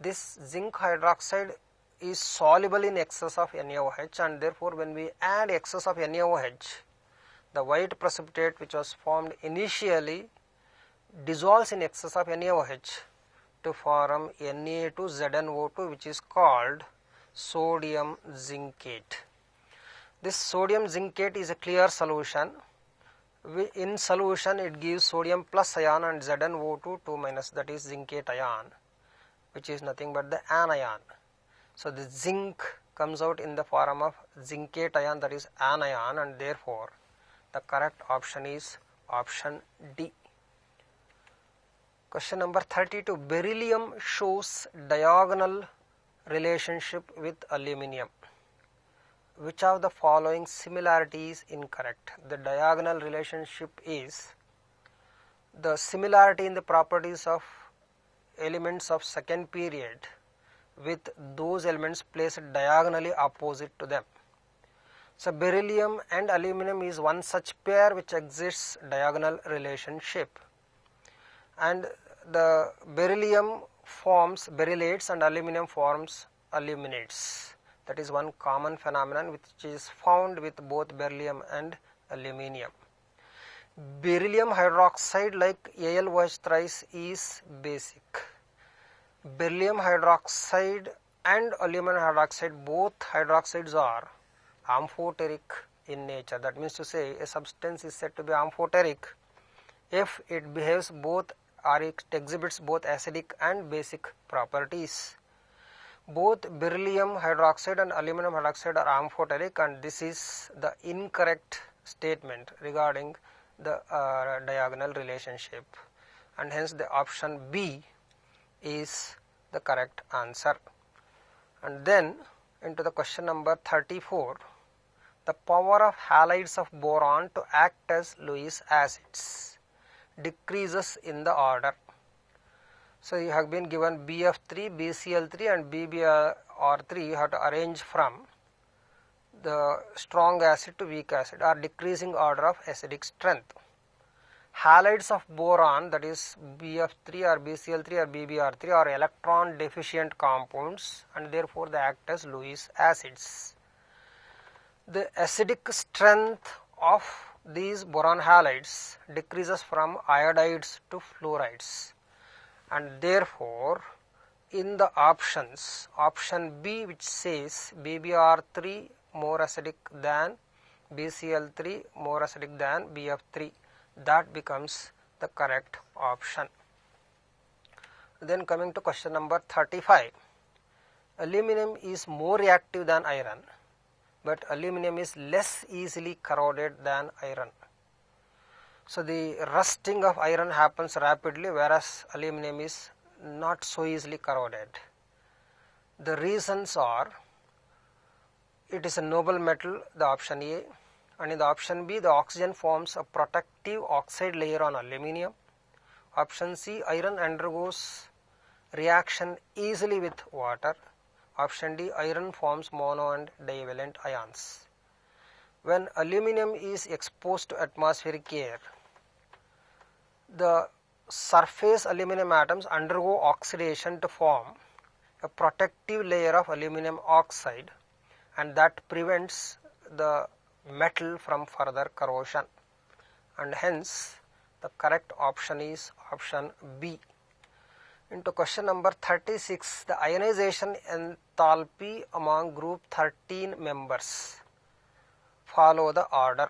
This zinc hydroxide is soluble in excess of NaOH, and therefore when we add excess of NaOH, the white precipitate which was formed initially dissolves in excess of NaOH to form Na2ZnO2, which is called sodium zincate. This sodium zincate is a clear solution. In solution it gives sodium plus ion and ZnO2 2 minus, that is zincate ion, which is nothing but the anion. So the zinc comes out in the form of zincate ion, that is anion, and therefore the correct option is option D. Question number 32, beryllium shows diagonal relationship with aluminium. Which of the following similarity is incorrect? The diagonal relationship is the similarity in the properties of elements of second period with those elements placed diagonally opposite to them. So beryllium and aluminum is one such pair which exists diagonal relationship, and the beryllium forms berylates and aluminum forms aluminates. That is one common phenomenon which is found with both beryllium and aluminum. Beryllium hydroxide, like AlOH thrice, is basic. Beryllium hydroxide and aluminum hydroxide, both hydroxides are amphoteric in nature. That means to say a substance is said to be amphoteric if it behaves both or it exhibits both acidic and basic properties. Both beryllium hydroxide and aluminum hydroxide are amphoteric, and this is the incorrect statement regarding the diagonal relationship, and hence the option B is the correct answer. And then into the question number 34, the power of halides of boron to act as Lewis acids decreases in the order. So you have been given BF3, BCl3 and BBr3. You have to arrange from the strong acid to weak acid or decreasing order of acidic strength. Halides of boron, that is BF3 or BCl3 or BBr3, are electron deficient compounds and therefore they act as Lewis acids. The acidic strength of these boron halides decreases from iodides to fluorides, and therefore in the options, option B, which says BBr3 more acidic than BCl3 more acidic than BF3, that becomes the correct option. Then coming to question number 35, aluminum is more reactive than iron, but aluminum is less easily corroded than iron. So the rusting of iron happens rapidly, whereas aluminum is not so easily corroded. The reasons are, it is a noble metal, the option A, and in the option B, the oxygen forms a protective oxide layer on aluminum. Option C, iron undergoes reaction easily with water. Option D, iron forms mono and divalent ions. When aluminum is exposed to atmospheric air, the surface aluminum atoms undergo oxidation to form a protective layer of aluminum oxide, and that prevents the metal from further corrosion, and hence the correct option is option B. Into question number 36, the ionization enthalpy among group 13 members. Follow the order.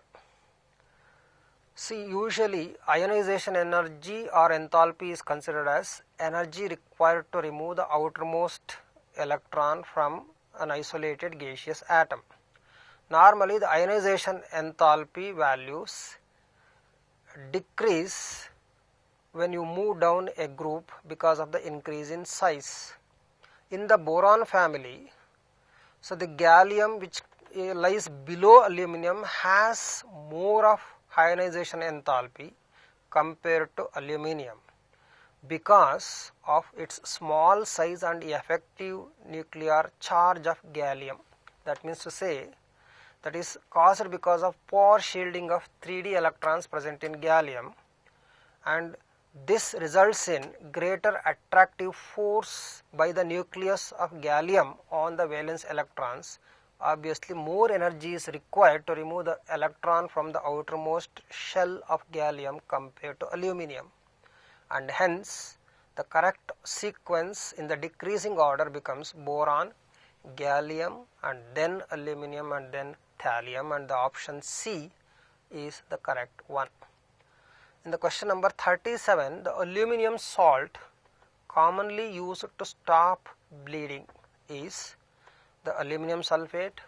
See, usually ionization energy or enthalpy is considered as energy required to remove the outermost electron from an isolated gaseous atom. Normally the ionization enthalpy values decrease when you move down a group because of the increase in size. In the boron family, so the gallium which lies below aluminum has more of ionization enthalpy compared to aluminum because of its small size and effective nuclear charge of gallium. That means to say, that is caused because of poor shielding of 3d electrons present in gallium, and this results in greater attractive force by the nucleus of gallium on the valence electrons. Obviously more energy is required to remove the electron from the outermost shell of gallium compared to aluminum, and hence the correct sequence in the decreasing order becomes boron, gallium, and then aluminum, and then thallium, and the option C is the correct one. In the question number 37, the aluminum salt commonly used to stop bleeding is the aluminum sulfate,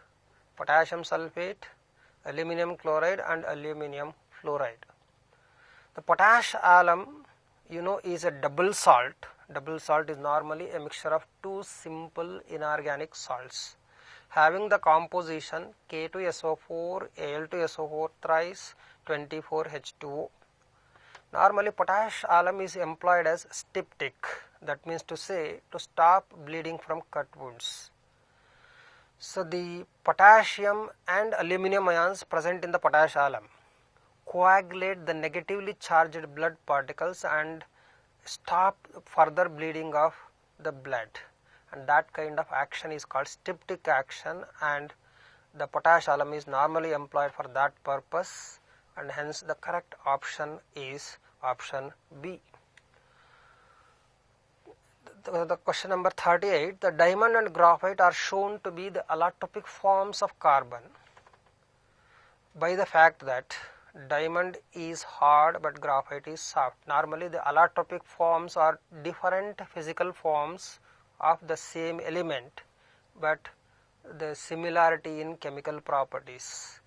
potassium sulfate, aluminum chloride, and aluminum fluoride. The potash alum, is a double salt. Double salt is normally a mixture of two simple inorganic salts having the composition K2SO4, Al2SO4 thrice 24H2O. Normally potash alum is employed as styptic, that means to say to stop bleeding from cut wounds. So the potassium and aluminum ions present in the potash alum coagulate the negatively charged blood particles and stop further bleeding of the blood, and that kind of action is called styptic action, and the potash alum is normally employed for that purpose, and hence the correct option is option B. The question number 38, the diamond and graphite are shown to be the allotropic forms of carbon by the fact that diamond is hard but graphite is soft. Normally the allotropic forms are different physical forms of the same element, but the similarity in chemical properties.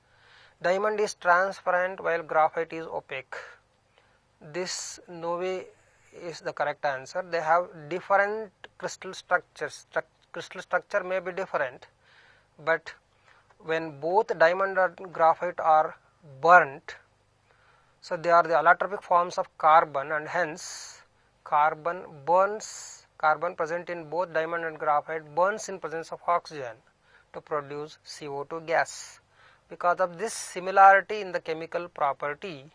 Diamond is transparent while graphite is opaque. This no way is the correct answer. They have different crystal structures. Crystal structure may be different, but when both diamond and graphite are burnt, so they are the allotropic forms of carbon, and hence carbon present in both diamond and graphite burns in presence of oxygen to produce CO2 gas. Because of this similarity in the chemical property,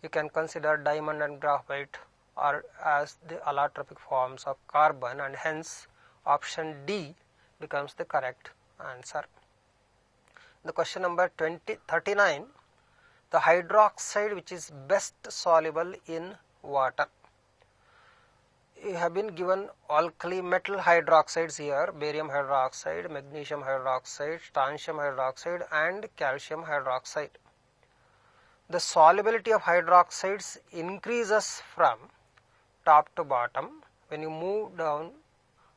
you can consider diamond and graphite are as the allotropic forms of carbon, and hence option D becomes the correct answer. The question number 39, the hydroxide which is best soluble in water. You have been given alkali metal hydroxides here: barium hydroxide, magnesium hydroxide, strontium hydroxide and calcium hydroxide. The solubility of hydroxides increases from top to bottom when you move down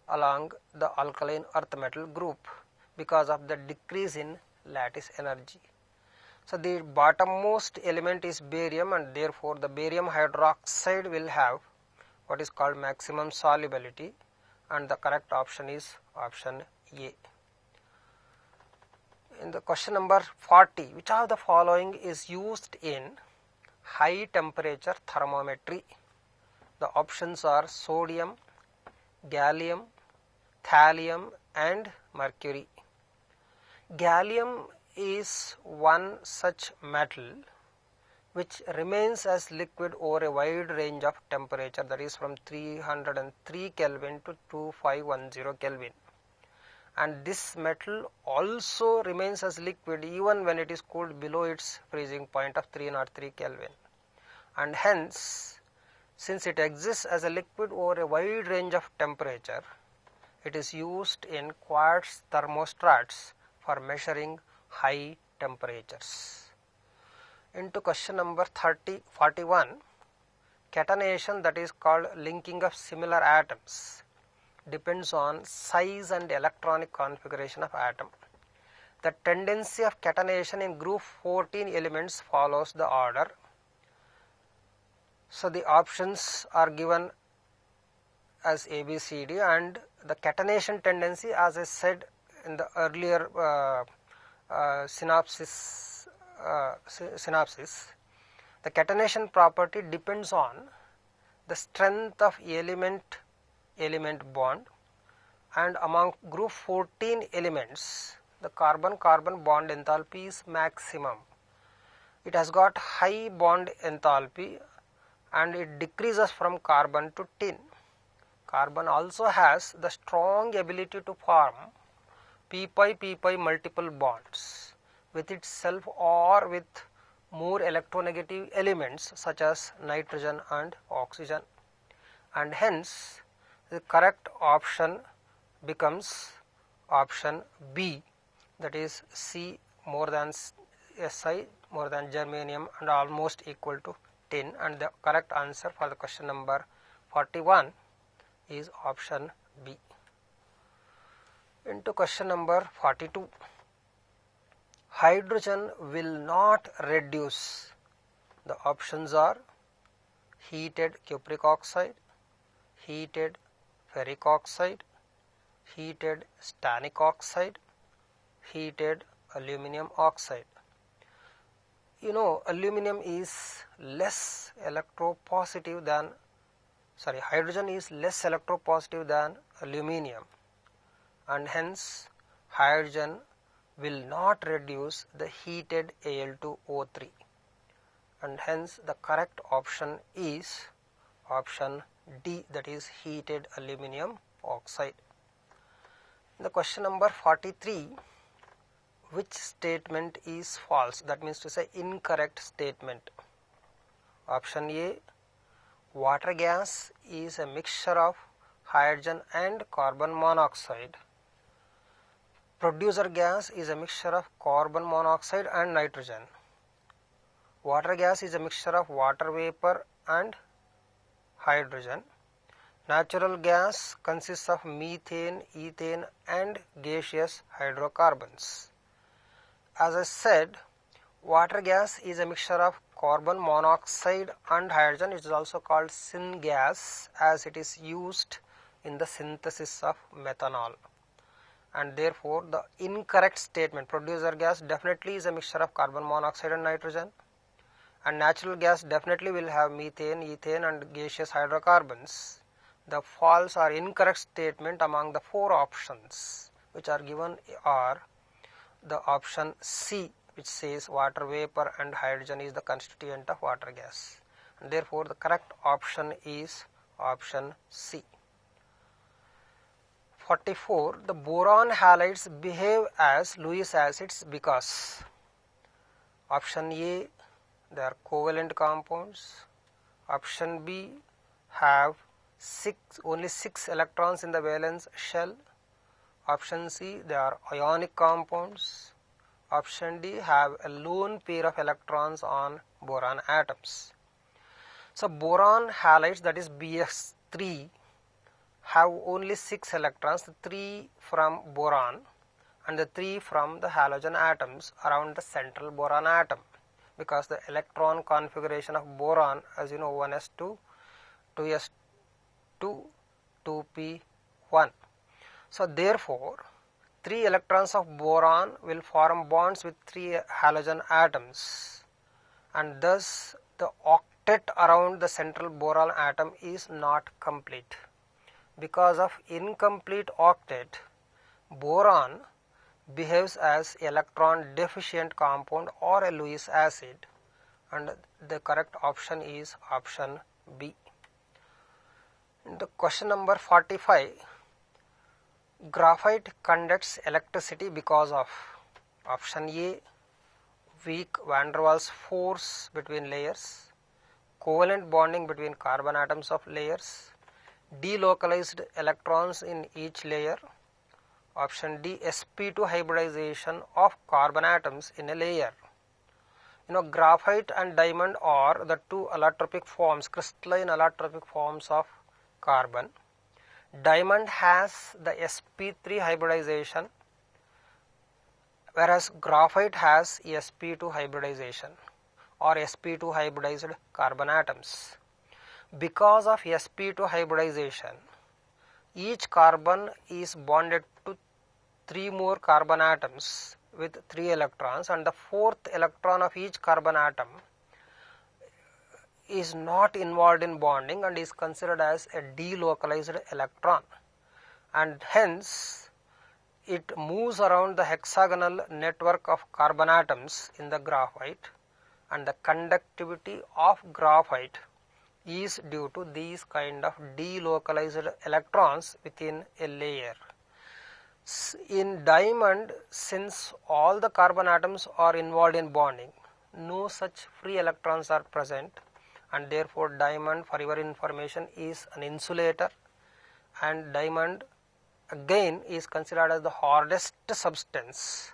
along the alkaline earth metal group because of the decrease in lattice energy. So the bottommost element is barium, and therefore the barium hydroxide will have what is called maximum solubility, and the correct option is option A. In the question number 40, which of the following is used in high temperature thermometry? The options are sodium, gallium, thallium and mercury. Gallium is one such metal which remains as liquid over a wide range of temperature, that is from 303 Kelvin to 2510 Kelvin, and this metal also remains as liquid even when it is cooled below its freezing point of 303 Kelvin, and hence since it exists as a liquid over a wide range of temperature, it is used in quartz thermostats for measuring high temperatures. Into question number 41, catenation, that is called linking of similar atoms, depends on size and electronic configuration of atom. The tendency of catenation in group 14 elements follows the order. So the options are given as A, B, C, D, and the catenation tendency, as I said in the earlier synopsis, the catenation property depends on the strength of element bond, and among group 14 elements the carbon-carbon bond enthalpy is maximum. It has got high bond enthalpy and it decreases from carbon to tin. Carbon also has the strong ability to form p-pi multiple bonds with itself or with more electronegative elements such as nitrogen and oxygen, and hence the correct option becomes option B, that is C more than Si, more than germanium and almost equal to tin, and the correct answer for the question number 41 is option B. Into question number 42, hydrogen will not reduce. The options are heated cupric oxide, heated ferric oxide, heated stannic oxide, heated aluminum oxide. You know, aluminum is less electropositive than, hydrogen is less electropositive than aluminum, and hence hydrogen will not reduce the heated Al2O3, and hence the correct option is option D, that is heated aluminum oxide. The question number 43, which statement is false? That means to say incorrect statement. Option A, water gas is a mixture of hydrogen and carbon monoxide. Producer gas is a mixture of carbon monoxide and nitrogen. Water gas is a mixture of water vapor and hydrogen. Natural gas consists of methane, ethane and gaseous hydrocarbons. As I said, water gas is a mixture of carbon monoxide and hydrogen. It is also called syngas as it is used in the synthesis of methanol. And therefore, the incorrect statement, producer gas definitely is a mixture of carbon monoxide and nitrogen, and natural gas definitely will have methane, ethane and gaseous hydrocarbons. The false or incorrect statement among the four options which are given are the option C, which says water vapor and hydrogen is the constituent of water gas, and therefore the correct option is option C. 44. The boron halides behave as Lewis acids because option A, they are covalent compounds. Option B, have only 6 electrons in the valence shell. Option C, they are ionic compounds. Option D, have a lone pair of electrons on boron atoms. So boron halides, that is BS3, have only 6 electrons, the 3 from boron and the 3 from the halogen atoms around the central boron atom, because the electron configuration of boron, as you know, 1s2, 2s2, 2p1. So therefore 3 electrons of boron will form bonds with 3 halogen atoms, and thus the octet around the central boron atom is not complete. Because of incomplete octet, boron behaves as electron deficient compound or a Lewis acid, and the correct option is option B. In the question number 45, graphite conducts electricity because of option A, weak van der Waals force between layers, covalent bonding between carbon atoms of layers, delocalized electrons in each layer. Option D, sp2 hybridization of carbon atoms in a layer. You know, graphite and diamond are the two allotropic forms, crystalline allotropic forms of carbon. Diamond has the sp3 hybridization, whereas graphite has sp2 hybridization or sp2 hybridized carbon atoms. Because of sp2 hybridization, each carbon is bonded to 3 more carbon atoms with 3 electrons, and the 4th electron of each carbon atom is not involved in bonding and is considered as a delocalized electron, and hence it moves around the hexagonal network of carbon atoms in the graphite, and the conductivity of graphite is due to these kind of delocalized electrons within a layer. In diamond, since all the carbon atoms are involved in bonding, no such free electrons are present, and therefore diamond, for your information, is an insulator, and diamond again is considered as the hardest substance.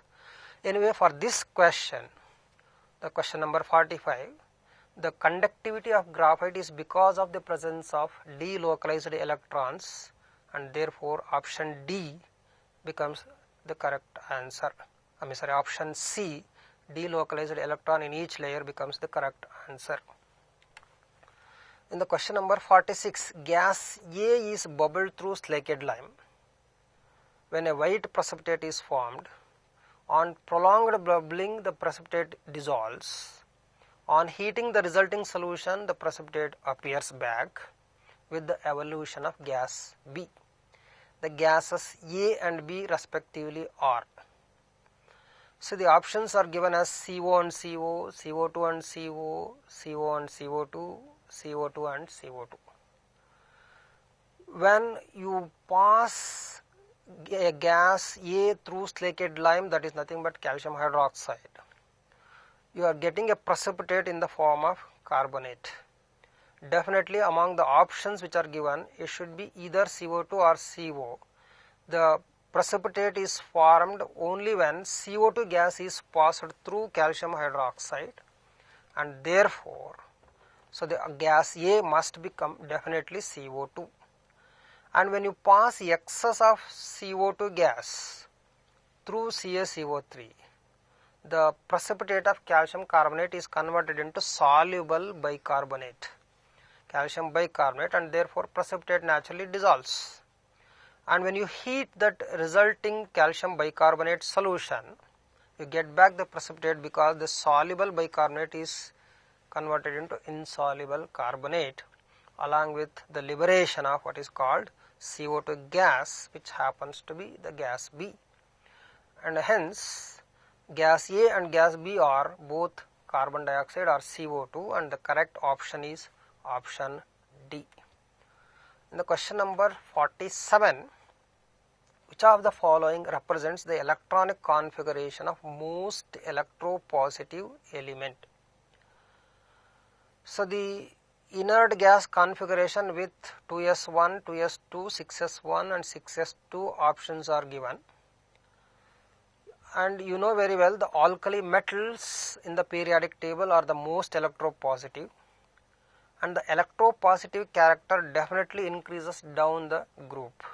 Anyway, for this question, the question number 45, the conductivity of graphite is because of the presence of delocalized electrons, and therefore option D becomes the correct answer. Option C, delocalized electron in each layer, becomes the correct answer. In the question number 46, gas A is bubbled through slaked lime. When a white precipitate is formed, on prolonged bubbling the precipitate dissolves. On heating the resulting solution, the precipitate appears back with the evolution of gas B. The gases A and B respectively are. So the options are given as CO and CO, CO2 and CO, CO and CO2, CO2 and CO2. When you pass a gas A through slaked lime, that is nothing but calcium hydroxide, you are getting a precipitate in the form of carbonate. Definitely among the options which are given, it should be either CO2 or CO. The precipitate is formed only when CO2 gas is passed through calcium hydroxide, and therefore, so the gas A must become definitely CO2. And when you pass excess of CO2 gas through CaCO3, the precipitate of calcium carbonate is converted into soluble bicarbonate, calcium bicarbonate, and therefore precipitate naturally dissolves. And when you heat that resulting calcium bicarbonate solution, you get back the precipitate because the soluble bicarbonate is converted into insoluble carbonate along with the liberation of what is called CO2 gas, which happens to be the gas B. And hence gas A and gas B are both carbon dioxide or CO2, and the correct option is option D. In the question number 47, which of the following represents the electronic configuration of most electropositive element? So the inert gas configuration with 2s1, 2s2, 6s1 and 6s2 options are given. And you know very well the alkali metals in the periodic table are the most electropositive, and the electropositive character definitely increases down the group.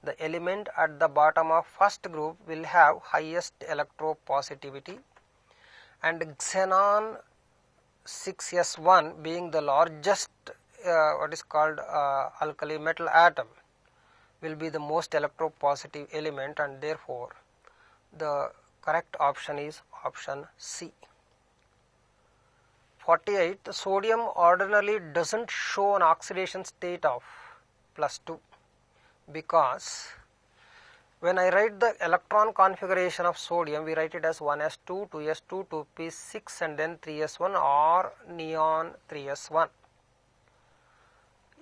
The element at the bottom of first group will have highest electropositivity, and xenon 6s1 being the largest what is called alkali metal atom will be the most electropositive element, and therefore the correct option is option C. 48. The sodium ordinarily doesn't show an oxidation state of +2 because when I write the electron configuration of sodium, we write it as 1s2, 2s2, 2p6 and then 3s1 or neon 3s1.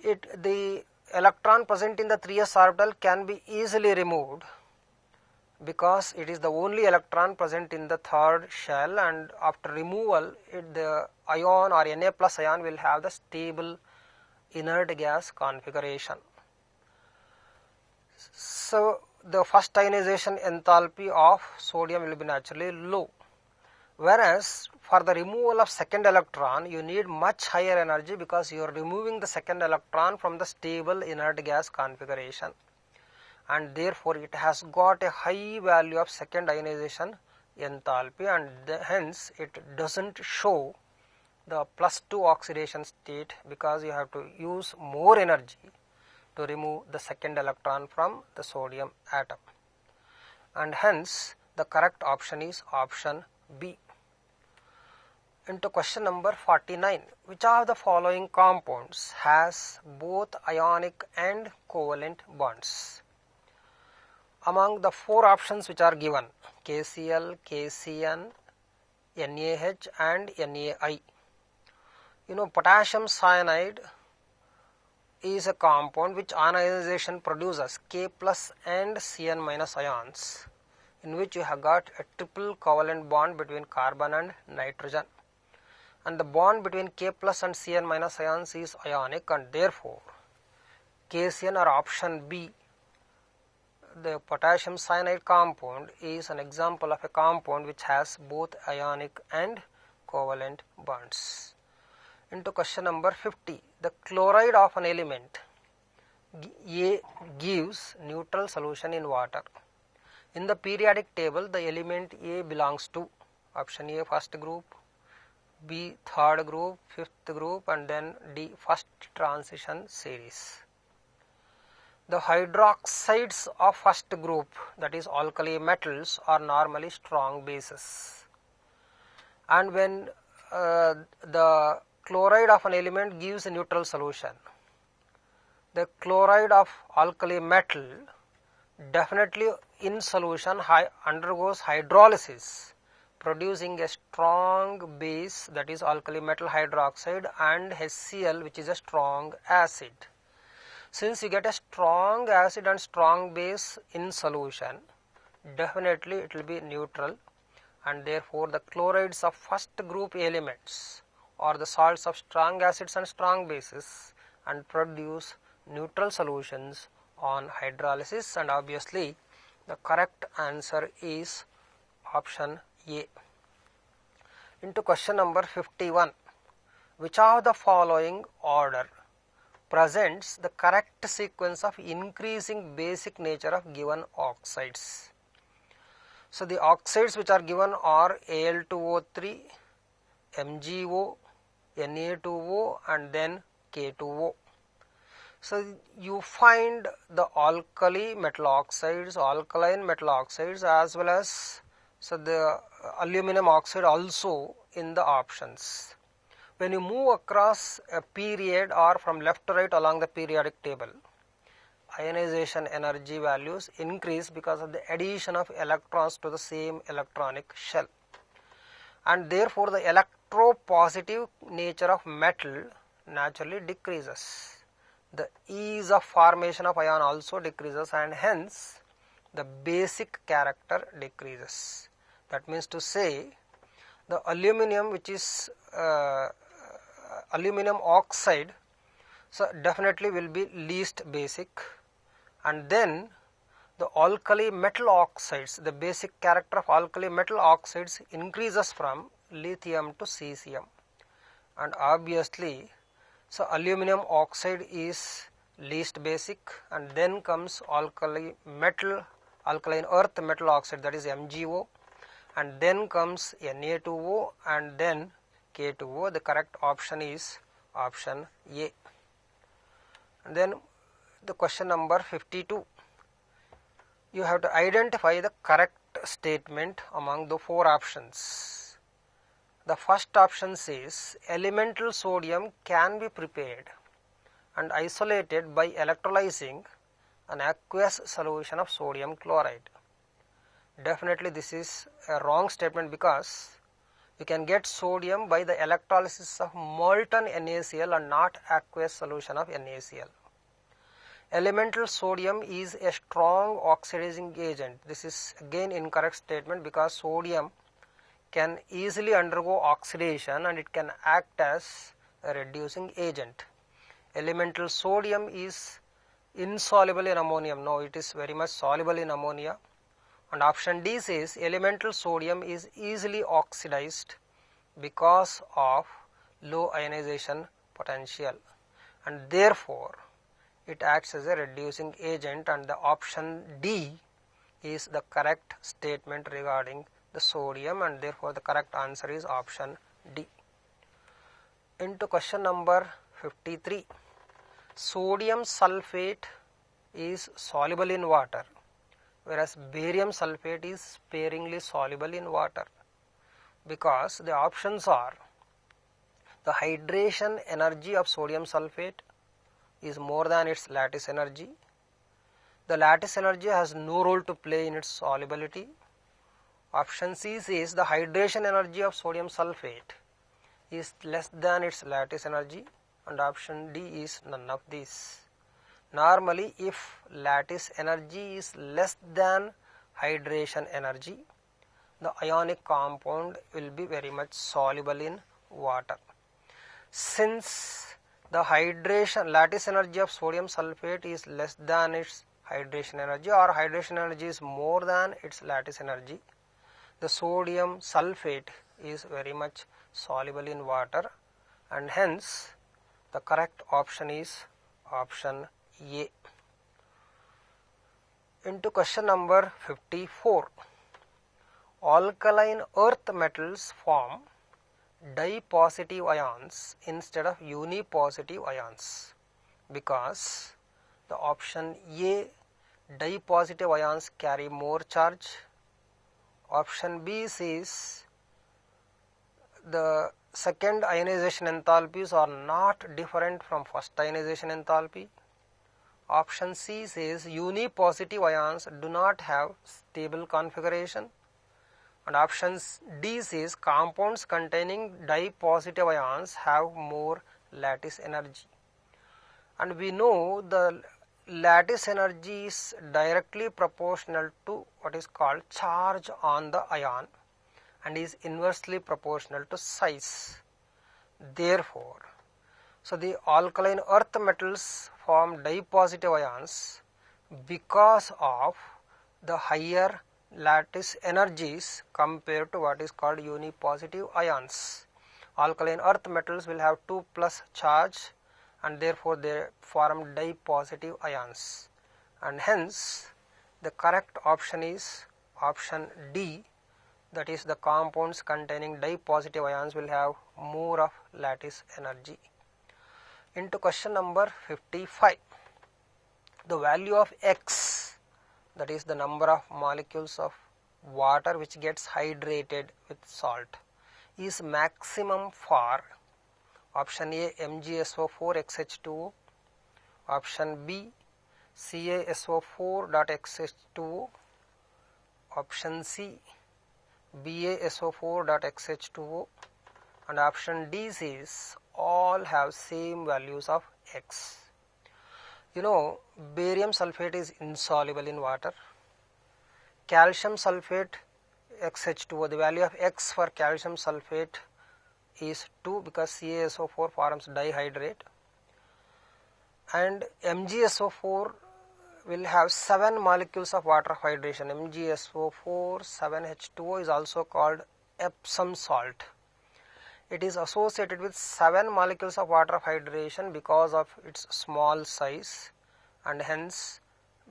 The electron present in the 3s orbital can be easily removed because it is the only electron present in the third shell, and after removal the ion or Na plus ion will have the stable inert gas configuration. So the first ionization enthalpy of sodium will be naturally low, whereas for the removal of second electron you need much higher energy because you are removing the second electron from the stable inert gas configuration, and therefore it has got a high value of second ionization enthalpy, and hence it doesn't show the +2 oxidation state because you have to use more energy to remove the second electron from the sodium atom, and hence the correct option is option B. Into question number 49, which of the following compounds has both ionic and covalent bonds? Among the four options which are given, KCl, KCN, NaH and NaI, you know potassium cyanide is a compound which ionization produces K plus and Cn minus ions, in which you have got a triple covalent bond between carbon and nitrogen, and the bond between K plus and Cn minus ions is ionic, and therefore KCN or option B, the potassium cyanide compound, is an example of a compound which has both ionic and covalent bonds. Into question number 50, the chloride of an element A gives neutral solution in water. In the periodic table, the element A belongs to option A first group, B third group, fifth group, and then D first transition series. The hydroxides of first group, that is alkali metals, are normally strong bases, and when the chloride of an element gives a neutral solution, the chloride of alkali metal definitely in solution undergoes hydrolysis, producing a strong base, that is alkali metal hydroxide, and HCl, which is a strong acid. Since you get a strong acid and strong base in solution, definitely it will be neutral, and therefore the chlorides of first group elements are the salts of strong acids and strong bases and produce neutral solutions on hydrolysis, and obviously the correct answer is option A. Into question number 51. Which of the following order presents the correct sequence of increasing basic nature of given oxides? So the oxides which are given are Al2O3, MgO, Na2O, and then K2O. So you find the alkali metal oxides, alkaline metal oxides, as well as the aluminum oxide also in the options. When you move across a period or from left to right along the periodic table, ionization energy values increase because of the addition of electrons to the same electronic shell, and therefore the electropositive nature of metal naturally decreases. The ease of formation of ion also decreases, and hence the basic character decreases. That means to say, the aluminum, which is aluminum oxide, so definitely will be least basic, and then the alkali metal oxides, the basic character of alkali metal oxides increases from lithium to cesium, and obviously so aluminum oxide is least basic, and then comes alkaline earth metal oxide, that is MgO, and then comes Na2O, and then K2O. The correct option is option A. And then the question number 52. You have to identify the correct statement among the four options. The first option says elemental sodium can be prepared and isolated by electrolyzing an aqueous solution of sodium chloride. Definitely this is a wrong statement, because you can get sodium by the electrolysis of molten NaCl and not aqueous solution of NaCl. Elemental sodium is a strong oxidizing agent. This is again incorrect statement, because sodium can easily undergo oxidation and it can act as a reducing agent. Elemental sodium is insoluble in ammonium. No, it is very much soluble in ammonia. And option D says elemental sodium is easily oxidized because of low ionization potential, and therefore it acts as a reducing agent, and the option D is the correct statement regarding the sodium, and therefore the correct answer is option D. Into question number 53. Sodium sulfate is soluble in water, whereas barium sulfate is sparingly soluble in water, because the options are: the hydration energy of sodium sulfate is more than its lattice energy, the lattice energy has no role to play in its solubility. Option C says the hydration energy of sodium sulfate is less than its lattice energy, and option D is none of these. Normally, if lattice energy is less than hydration energy, the ionic compound will be very much soluble in water. Since the lattice energy of sodium sulfate is less than its hydration energy, or hydration energy is more than its lattice energy, the sodium sulfate is very much soluble in water, and hence the correct option is option A. Into question number 54. Alkaline earth metals form dipositive ions instead of unipositive ions, because the option A, dipositive ions carry more charge. Option B says the second ionization enthalpies are not different from first ionization enthalpy. Option C says unipositive ions do not have stable configuration, and option D says compounds containing di-positive ions have more lattice energy. And we know the lattice energy is directly proportional to what is called charge on the ion and is inversely proportional to size. Therefore, so the alkaline earth metals form di-positive ions because of the higher lattice energies compared to what is called unipositive ions. Alkaline earth metals will have 2 plus charge and therefore they form di-positive ions, and hence the correct option is option D, that is the compounds containing di-positive ions will have more of lattice energy. Into question number 55. The value of X, that is the number of molecules of water which gets hydrated with salt, is maximum for option A MgSO4XH2O, option B CaSO4.XH2O, option C BaSO4.XH2O, and option D says all have same values of X. You know, barium sulfate is insoluble in water. Calcium sulfate XH2O, the value of X for calcium sulfate is 2 because CaSO4 forms dihydrate, and MgSO4 will have 7 molecules of water hydration. MgSO4 7H2O is also called Epsom salt. It is associated with 7 molecules of water of hydration because of its small size, and hence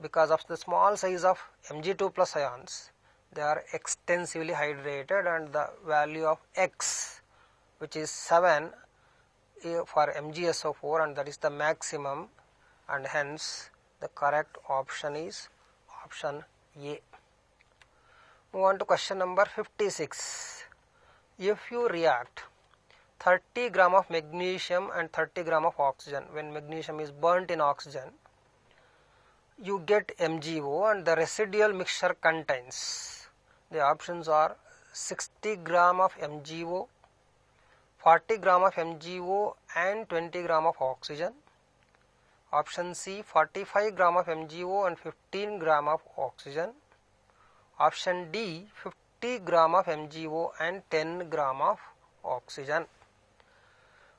because of the small size of Mg2 plus ions they are extensively hydrated, and the value of X, which is 7 for MgSO4, and that is the maximum, and hence the correct option is option A. Move on to question number 56. If you react 30 gram of magnesium and 30 gram of oxygen, when magnesium is burnt in oxygen, you get MgO, and the residual mixture contains, the options are 60 gram of MgO, 40 gram of MgO and 20 gram of oxygen. Option C 45 gram of MgO and 15 gram of oxygen. Option D 50 gram of MgO and 10 gram of oxygen.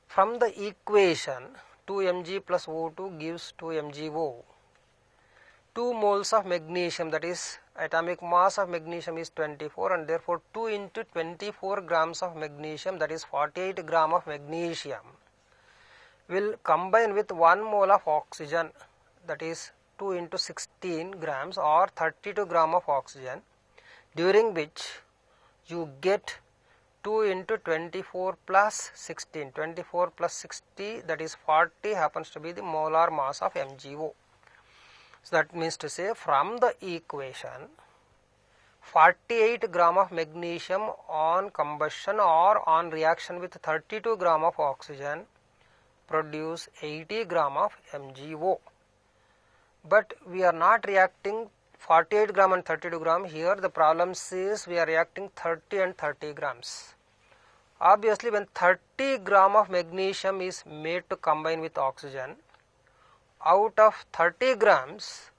From the equation 2Mg plus O2 gives 2MgO. 2 moles of magnesium, that is atomic mass of magnesium is 24, and therefore 2 into 24 grams of magnesium, that is 48 gram of magnesium, will combine with 1 mole of oxygen, that is 2 into 16 grams or 32 gram of oxygen, during which you get 2 into 24 plus 16, 24 plus 60, that is 40 happens to be the molar mass of MgO. So that means to say, from the equation 48 gram of magnesium on combustion or on reaction with 32 gram of oxygen produce 80 gram of MgO. But we are not reacting 48 gram and 32 gram. Here the problem says we are reacting 30 and 30 grams. Obviously, when 30 gram of magnesium is made to combine with oxygen, out of 30 grams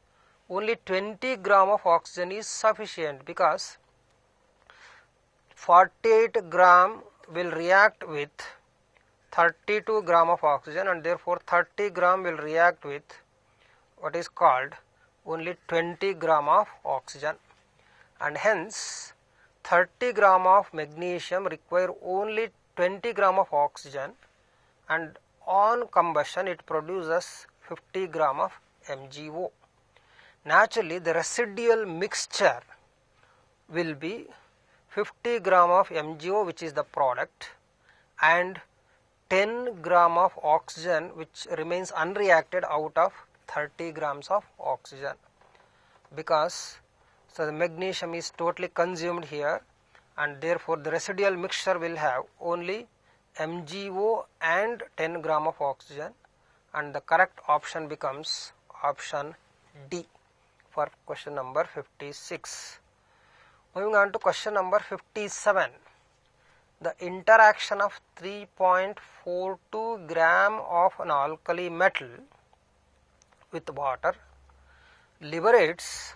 only 20 gram of oxygen is sufficient, because 48 gram will react with 32 gram of oxygen, and therefore 30 gram will react with what is called only 20 gram of oxygen, and hence 30 gram of magnesium require only 20 gram of oxygen, and on combustion it produces 50 gram of MgO. Naturally, the residual mixture will be 50 gram of MgO, which is the product, and 10 gram of oxygen, which remains unreacted out of 30 grams of oxygen, because so the magnesium is totally consumed here, and therefore the residual mixture will have only MgO and 10 gram of oxygen, and the correct option becomes option D for question number 56. Moving on to question number 57. The interaction of 3.42 gram of an alkali metal with water liberates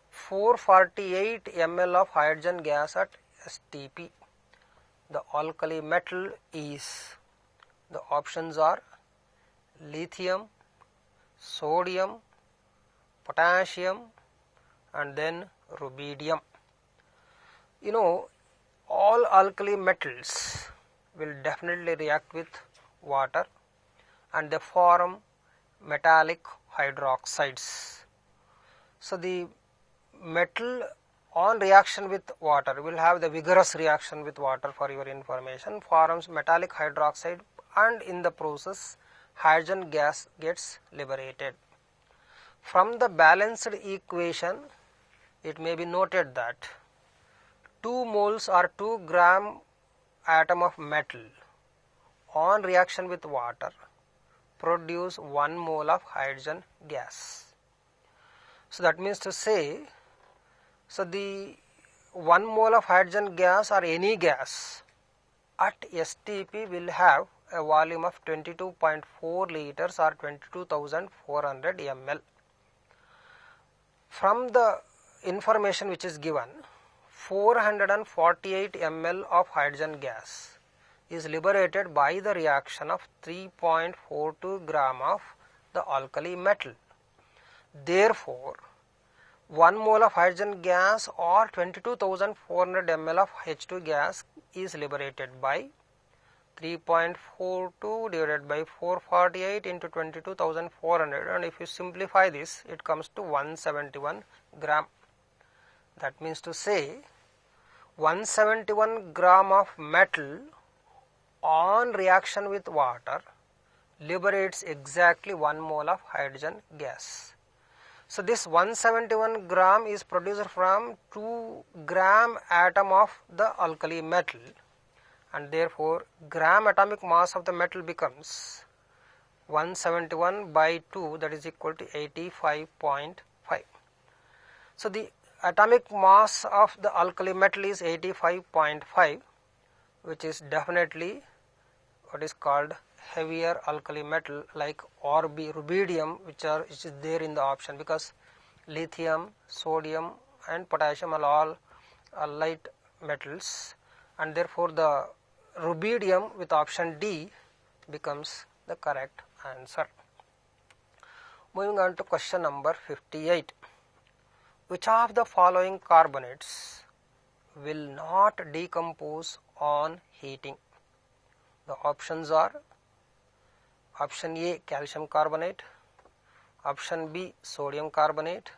448 ml of hydrogen gas at STP. The alkali metal is, the options are lithium, sodium, potassium, and then rubidium. You know, all alkali metals will definitely react with water and they form metallic hydroxides. So the metal on reaction with water will have the vigorous reaction with water, for your information, forms metallic hydroxide, and in the process hydrogen gas gets liberated. From the balanced equation, it may be noted that 2 moles or 2 gram atom of metal on reaction with water produce 1 mole of hydrogen gas. So that means to say, so the 1 mole of hydrogen gas or any gas at STP will have a volume of 22.4 liters or 22,400 ml. From the information which is given, 448 ml of hydrogen gas is liberated by the reaction of 3.42 gram of the alkali metal. Therefore, 1 mole of hydrogen gas or 22,400 ml of H2 gas is liberated by 3.42 divided by 448 into 22,400, and if you simplify this, it comes to 171 gram. That means to say 171 gram of metal on reaction with water liberates exactly 1 mole of hydrogen gas. So this 171 gram is produced from 2 gram atom of the alkali metal, and therefore gram atomic mass of the metal becomes 171 by 2, that is equal to 85.5. So the atomic mass of the alkali metal is 85.5, which is definitely what is called heavier alkali metal like rubidium, which is there in the option, because lithium, sodium and potassium are all light metals, and therefore the rubidium with option D becomes the correct answer. Moving on to question number 58. Which of the following carbonates will not decompose on heating? The options are option A, calcium carbonate, option B, sodium carbonate,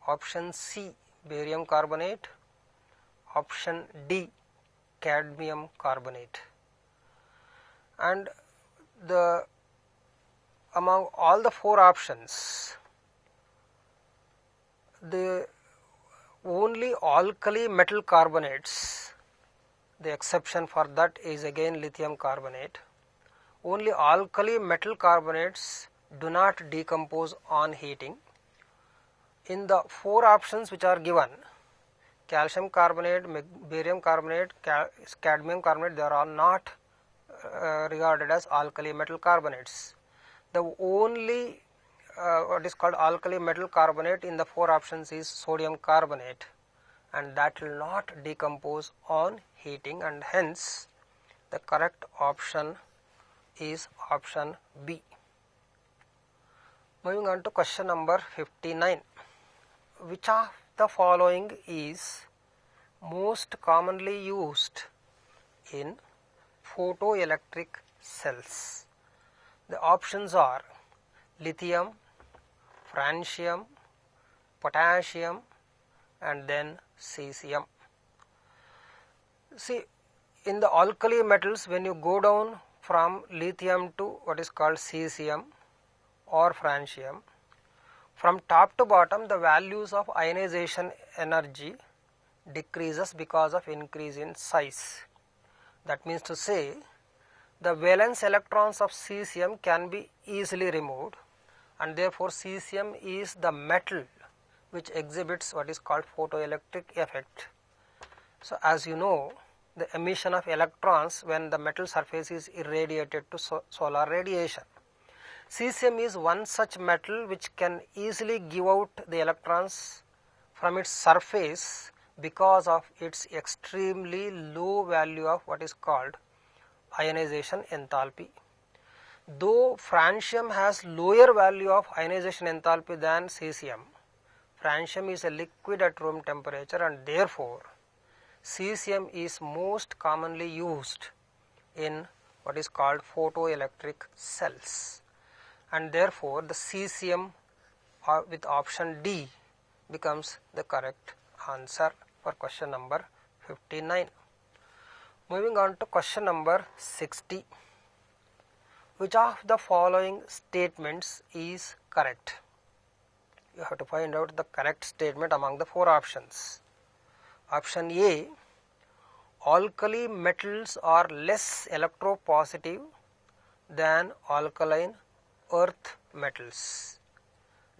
option C, barium carbonate, option D, cadmium carbonate. And among all the 4 options, the only alkali metal carbonates, the exception for that is again lithium carbonate. Only alkali metal carbonates do not decompose on heating. In the 4 options which are given, calcium carbonate, barium carbonate, cadmium carbonate, they are all not regarded as alkali metal carbonates. The only what is called alkali metal carbonate in the 4 options is sodium carbonate, and that will not decompose on heating, and hence the correct option is option B. Moving on to question number 59. Which of the following is most commonly used in photoelectric cells? The options are lithium, francium, potassium and then cesium. See, in the alkali metals, when you go down from lithium to what is called cesium or francium, from top to bottom the values of ionization energy decreases because of increase in size. That means to say, the valence electrons of cesium can be easily removed, and therefore cesium is the metal which exhibits what is called photoelectric effect. So as you know, the emission of electrons when the metal surface is irradiated to solar radiation. Cesium is one such metal which can easily give out the electrons from its surface because of its extremely low value of what is called ionization enthalpy. Though francium has lower value of ionization enthalpy than cesium, francium is a liquid at room temperature and therefore cesium is most commonly used in what is called photoelectric cells, and therefore the cesium with option D becomes the correct answer for question number 59. Moving on to question number 60. Which of the following statements is correct? You have to find out the correct statement among the four options. Option A, alkali metals are less electropositive than alkaline earth metals.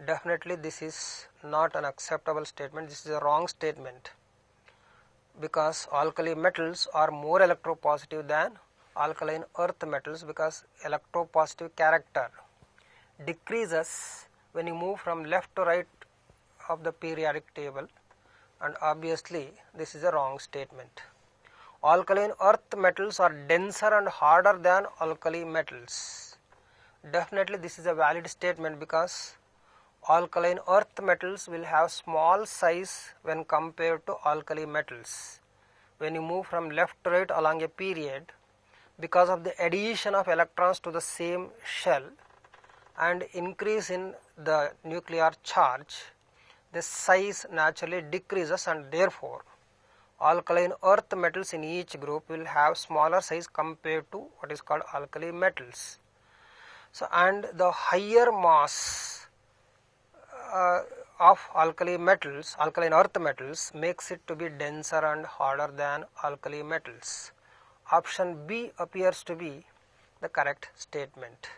Definitely this is not an acceptable statement, this is a wrong statement, because alkali metals are more electropositive than alkaline earth metals, because electropositive character decreases when you move from left to right of the periodic table, and obviously this is a wrong statement. Alkaline earth metals are denser and harder than alkali metals. Definitely this is a valid statement, because alkaline earth metals will have small size when compared to alkali metals. When you move from left to right along a period, because of the addition of electrons to the same shell and increase in the nuclear charge, the size naturally decreases, and therefore alkaline earth metals in each group will have smaller size compared to what is called alkali metals. So, and the higher mass of alkali metals, alkaline earth metals, makes it to be denser and harder than alkali metals. Option B appears to be the correct statement.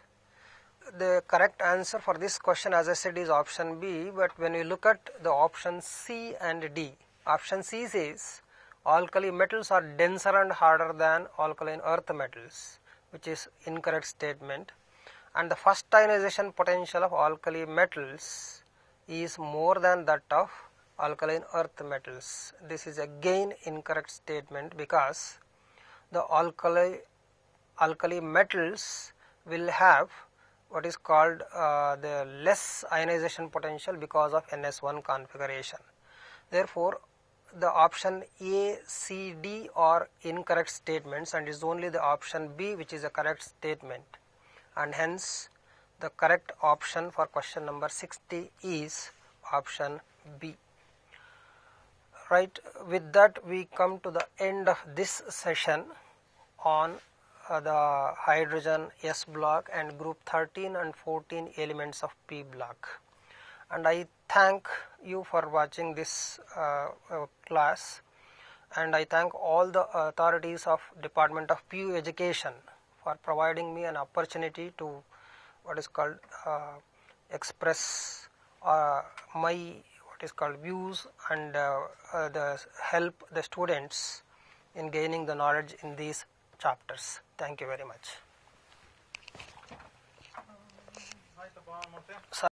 The correct answer for this question, as I said, is option B, but when you look at the option C and D, option C says alkali metals are denser and harder than alkaline earth metals, which is incorrect statement, and the first ionization potential of alkali metals is more than that of alkaline earth metals. This is again incorrect statement, because the alkali metals will have what is called the less ionization potential because of NS1 configuration. Therefore, the option A, C, D are incorrect statements, and it is only the option B which is a correct statement, and hence the correct option for question number 60 is option B. Right, with that we come to the end of this session on the hydrogen S block and group 13 and 14 elements of P block, and I thank you for watching this class, and I thank all the authorities of Department of PU Education for providing me an opportunity to what is called express my what is called views and the help the students in gaining the knowledge in these chapters. Thank you very much.